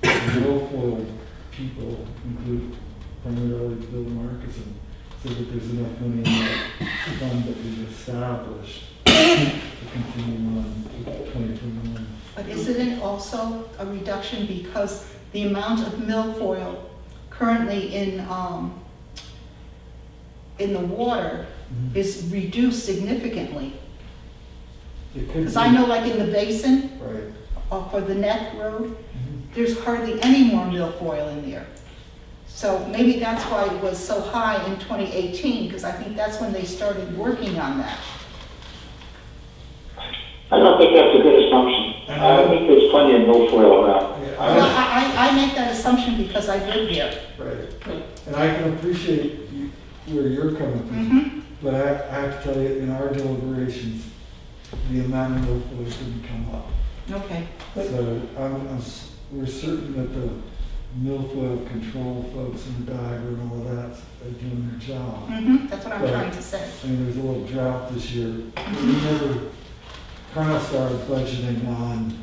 the milfoil people include primarily Bill Markison, so that there's enough money in that fund that we've established to continue on to 2021. But isn't it also a reduction because the amount of milfoil currently in the water is reduced significantly? It could Because I be- know like in the basin, Right. off of the Neck Road, Mhm. there's hardly any more milfoil in there. So maybe that's why it was so high in 2018, because I think that's when they started working on that. I don't think that's a good assumption. I think there's plenty of milfoil around. Yeah, Well, I make that assumption because I live there. Right. And I can appreciate where you're coming from, Mhm. but I have to tell you, in our deliberations, the amount of milfoil didn't come up. Okay. So we're certain that the milfoil control folks in the diver and all of that are doing their job. That's what I'm trying to say. I mean, there's a little drought this year. We never kind of started budgeting on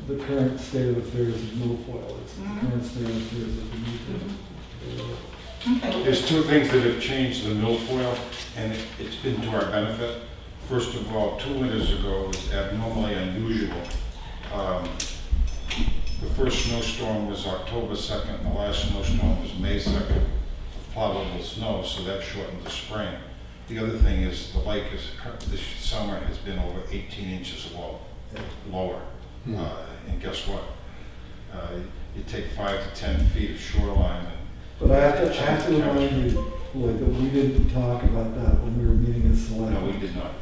the current state of affairs of milfoil. It's the current state of affairs that we need to. Okay. There's two things that have changed the milfoil, and it's been to our benefit. First of all, 2 winters ago was abnormally unusual. The first snowstorm was October 2nd, and the last snowstorm was May 2nd, of plowable snow, so that shortened the spring. The other thing is the lake this summer has been over 18 inches lower. And guess what? You take 5 to 10 feet of shoreline and But I have to remind you, Lloyd, that we didn't talk about that when we were meeting as no, we selectmen. did not.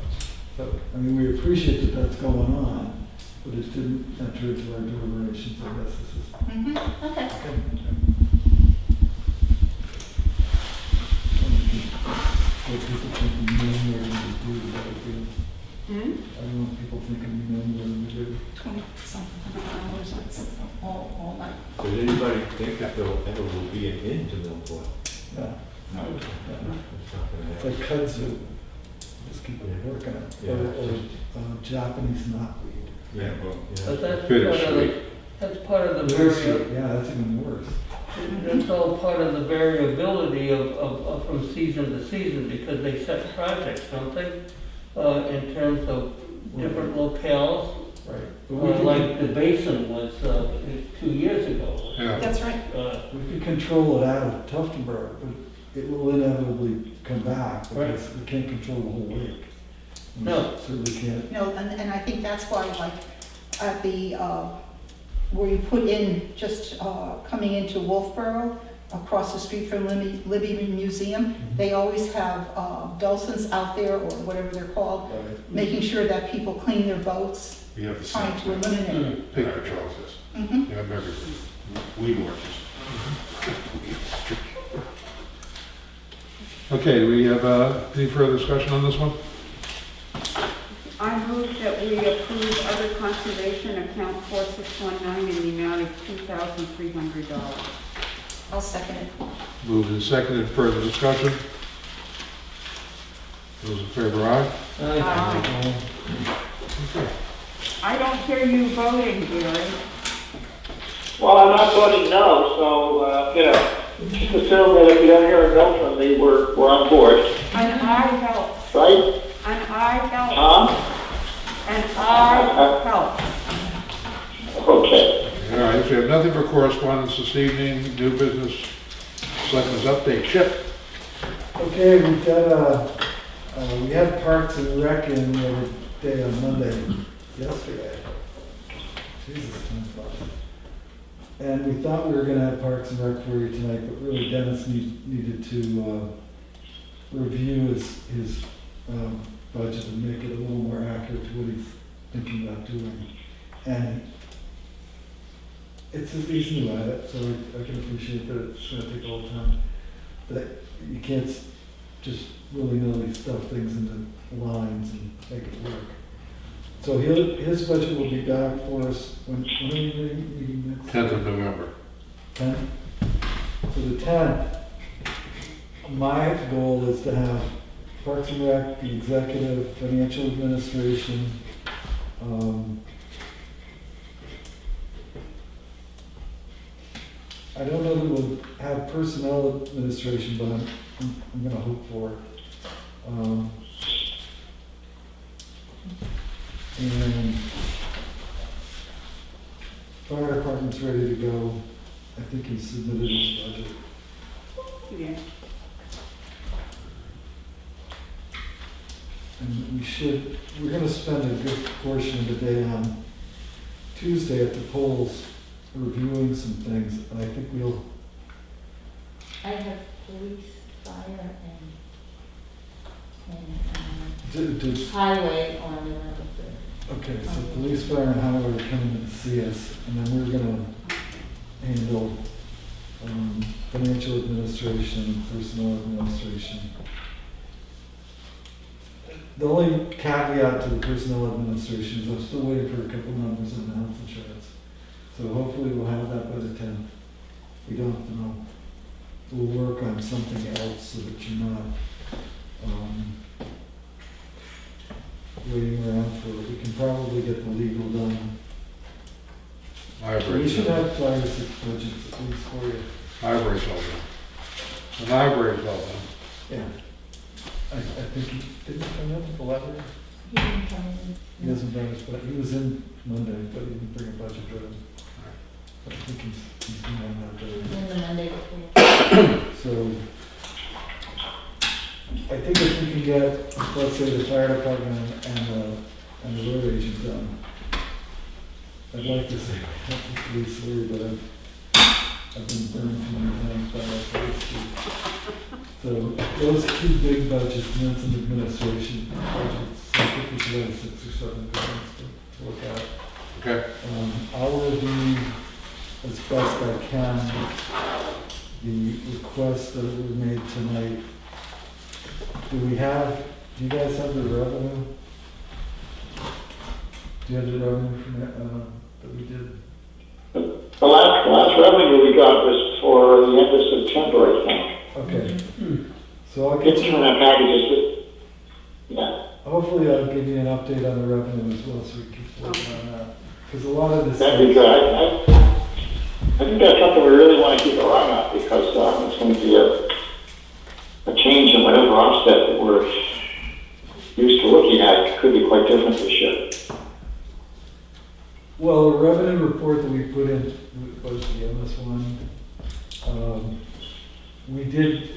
But, I mean, we appreciate that that's going on, but it didn't enter into our deliberations, I guess this is. Okay. What people think we know more than we do, that would be, Hmm? I don't want people thinking we know more than we do. 20-something hours, that's all night. Does anybody think that there ever will be an end to milfoil? Yeah, No. yeah. It's not gonna It's happen. like kudzu, just keep working on it, Yeah. or Japanese knotweed. Yeah, well, But that's Bittersweet. that's part of the Bittersweet, yeah, that's even worse. that's all part of the variability of from season to season, because they set projects, don't they? In terms of different locales, Right. But we can, like the basin was 2 years ago. Yeah. That's right. we can control it out of Tuftonburg, but it will inevitably come back, because we can't control the whole lake. We No. certainly can't. No, and I think that's why, like, at the, where you put in, just coming into Wolfboro, across the street from Libby Museum, they always have dulcins out there, or whatever they're called, making sure that people clean their boats, we have the same trying to eliminate. Mm. Pig patrols. Mhm. You have everything. weed watchers. Okay, do we have any further discussion on this one? I move that we approve other conservation account 4619 in the amount of $2,300. I'll second it. Moved and seconded, further discussion? Those in favor, aye? Aye. Okay. I don't hear you voting, Gary. Well, I'm not voting no, so, just assume that if you don't hear a no from me, we're on board, An I helps. right? An I helps. Huh? An I helps. Okay. All right, so we have nothing for correspondence this evening, new business, selectmen's update. Chip? Okay, we've got, we had Parks and Rec in the other day on Monday, yesterday. Jesus, time flies. And we thought we were gonna have Parks and Rec for you tonight, but really Dennis needed to, review his budget and make it a little more accurate to what he's thinking about doing. And he's new at it, so I can appreciate that it's gonna take all the time. That you can't just willy-nilly stuff things into lines and make it work. So his budget will be back for us when are we meeting next? 10th of November. 10th? So the 10th, my goal is to have Parks and Rec, the executive, financial administration, I don't know that we'll have personnel administration, but I'm gonna hope for it. And fire department's ready to go. I think he submitted his budget. Yeah. And we're gonna spend a good portion of the day on Tuesday at the polls reviewing some things, and I think we'll, I have police, fire, did, highway on the 11th. okay, so police, fire, and highway are coming to see us, and then we're gonna handle, financial administration and personnel administration. The only caveat to the personnel administration is I'm still waiting for a couple numbers on the health insurance. So hopefully we'll have that by the 10th. We don't have to know. We'll work on something else so that you're not, waiting around for it. We can probably get the legal done. So we should have 5 or 6 budgets at least for you. Library's all done. The library's all done. Yeah. I think he didn't come up with the library. He didn't come in. He hasn't done his, but he was in Monday, but he didn't bring a budget with him. But I think he's been on that day. In the Monday before. So, I think if we can get, let's say, the fire department and the road agent done, I'd like to say we have the police lead, but I've been burned too many times by that police chief. So, those 2 big budgets, and then some administration budgets, I think we should have 6 or 7 good ones to look at. Okay. I'll review as best I can the requests that were made tonight. Do you guys have the revenue? Do you have the revenue from that we did? The last revenue we got was for the end of September, I think. Okay. So I'll get It's you, from the packages, yeah. hopefully I'll give you an update on the revenue as well, so we keep working on that. Because a lot of this. That'd be good. I think that's something we really want to keep our eye on because it's going to be a change in whatever offset that we're used to looking at. It could be quite different this year. Well, the revenue report that we put in was the MS one. We did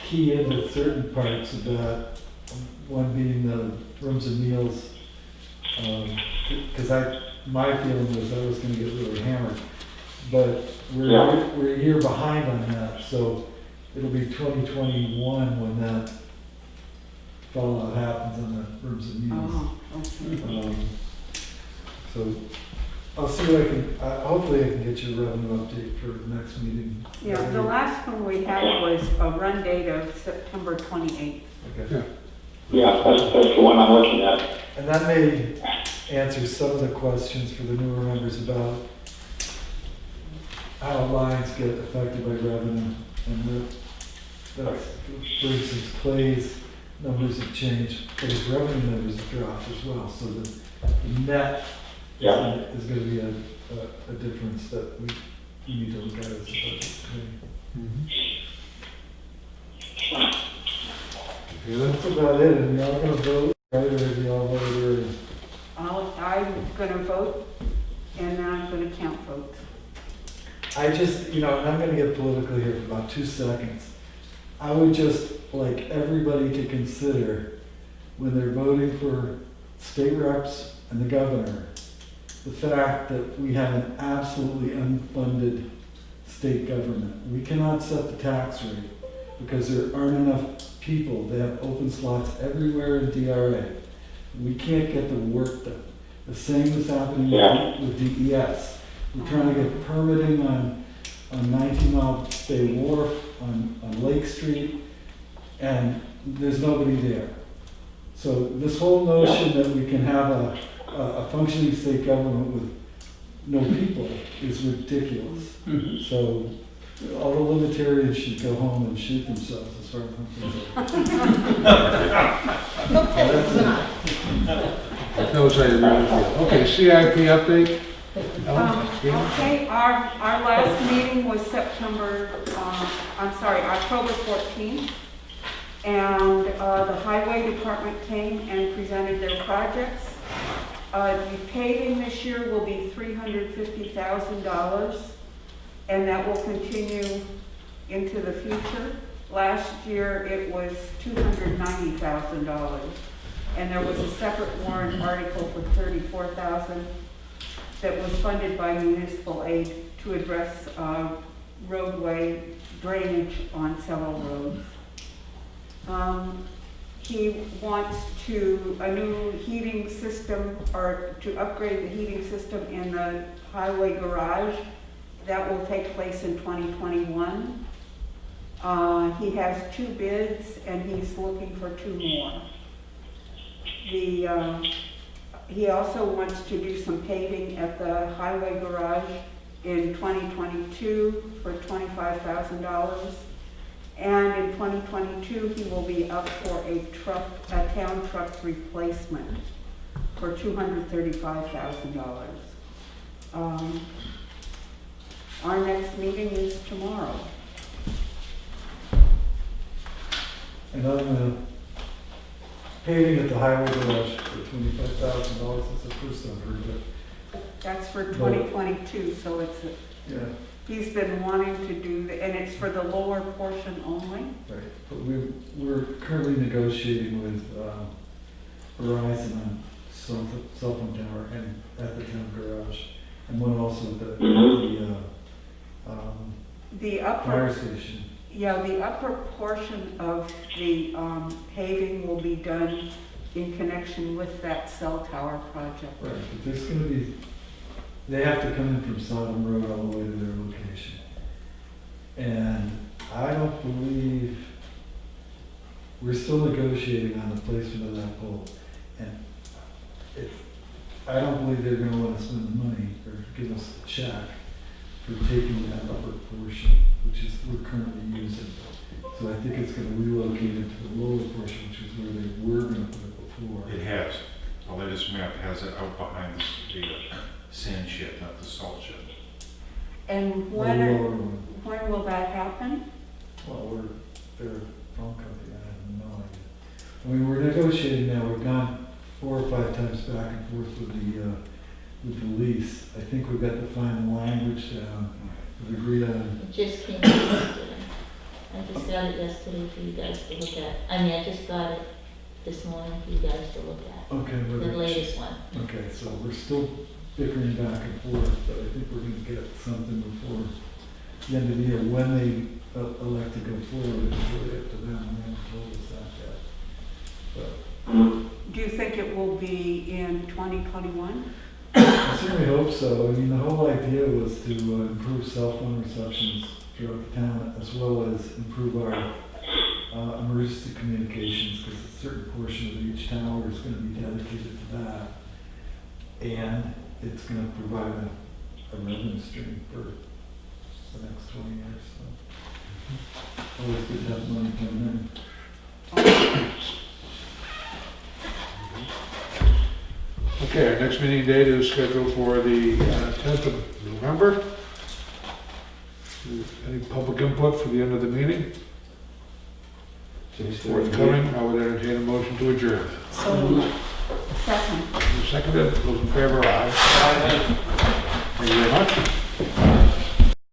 key into certain parts of that, one being the rooms and meals. Because my feeling was I was gonna get really hammered. But we're a year behind on that, so it'll be 2021 when that fallout happens on the rooms and meals. Oh, okay. So I'll see what I can, hopefully I can get you a revenue update for the next meeting. Yeah, the last one we had was a run date of September 28th. Okay. Yeah, that's the one I'm looking at. And that may answer some of the questions for the newer members about how lines get affected by revenue. And that's, for instance, Clay's numbers have changed, but his revenue numbers have dropped as well. So the net Yeah. is going to be a difference that we need to look at as a budget committee. Okay, then? That's about it. And y'all going to vote, right? Or have y'all voted already? I'm gonna vote, and then I'm gonna count votes. I just, and I'm going to get political here for about 2 seconds. I would just like everybody to consider when they're voting for state reps and the governor, the fact that we have an absolutely unfunded state government. We cannot set the tax rate because there aren't enough people. They have open slots everywhere in DRA. We can't get the work done. The same is happening with DES. We're trying to get permitting on 19 Mile Bay Wharf, on Lake Street, and there's nobody there. So this whole notion that we can have a functioning state government with no people is ridiculous. So all the libertarians should go home and shoot themselves as far as I'm concerned. That was okay, CIP update? Okay, our last meeting was October 14th. And the highway department came and presented their projects. The paving this year will be $350,000, and that will continue into the future. Last year, it was $290,000, and there was a separate warrant article for $34,000 that was funded by municipal aid to address roadway drainage on several roads. He wants a new heating system, or to upgrade the heating system in the highway garage. That will take place in 2021. He has 2 bids and he's looking for 2 more. He also wants to do some paving at the highway garage in 2022 for $25,000. And in 2022, he will be up for a town truck replacement for $235,000. Our next meeting is tomorrow. And on the paving at the highway garage for $25,000 is the first I've heard of it. That's for 2022, so Yeah, he's been wanting to do, and it's for the lower portion only. right. But we're currently negotiating with Verizon on cell phone tower and at the town garage. And one also at The fire upper, station. yeah, the upper portion of the paving will be done in connection with that cell tower project. Right, but there's gonna be they have to come in from Sodom Road all the way to their location. And I don't believe, we're still negotiating on the placement of that pole. And I don't believe they're gonna want to spend the money or give us a check for taking that upper portion, which is, we're currently using. So I think it's gonna relocate it to the lower portion, which is where they were gonna put it before. It has. The latest map has it out behind the sand shed, not the salt shed. And The lower one. when will that happen? Well, they're a phone company, I have no idea. I mean, we're negotiating now, we've gone 4 or 5 times back and forth with the lease. I think we've got the final language down, we've agreed on. It just came yesterday. I just got it yesterday for you guys to look at. I mean, I just got it this morning for you guys to look at. Okay, The whether, latest one. okay, so we're still bickering back and forth, but I think we're gonna get something before the end of the year. When they elect to go forward, it's really up to them, they haven't told us that yet. But Do you think it will be in 2021? I certainly hope so. I mean, the whole idea was to improve cell phone receptions throughout the town, as well as improve our emergency communications, because a certain portion of each tower is going to be dedicated to that. And it's going to provide a revenue stream for the next 20 years. So always good to have money coming in. Okay, our next meeting date is scheduled for the 10th of November. Any public input for the end of the meeting? Forthcoming, I would entertain a motion to adjourn. So Second. Seconded, those in favor, aye. Thank you very much.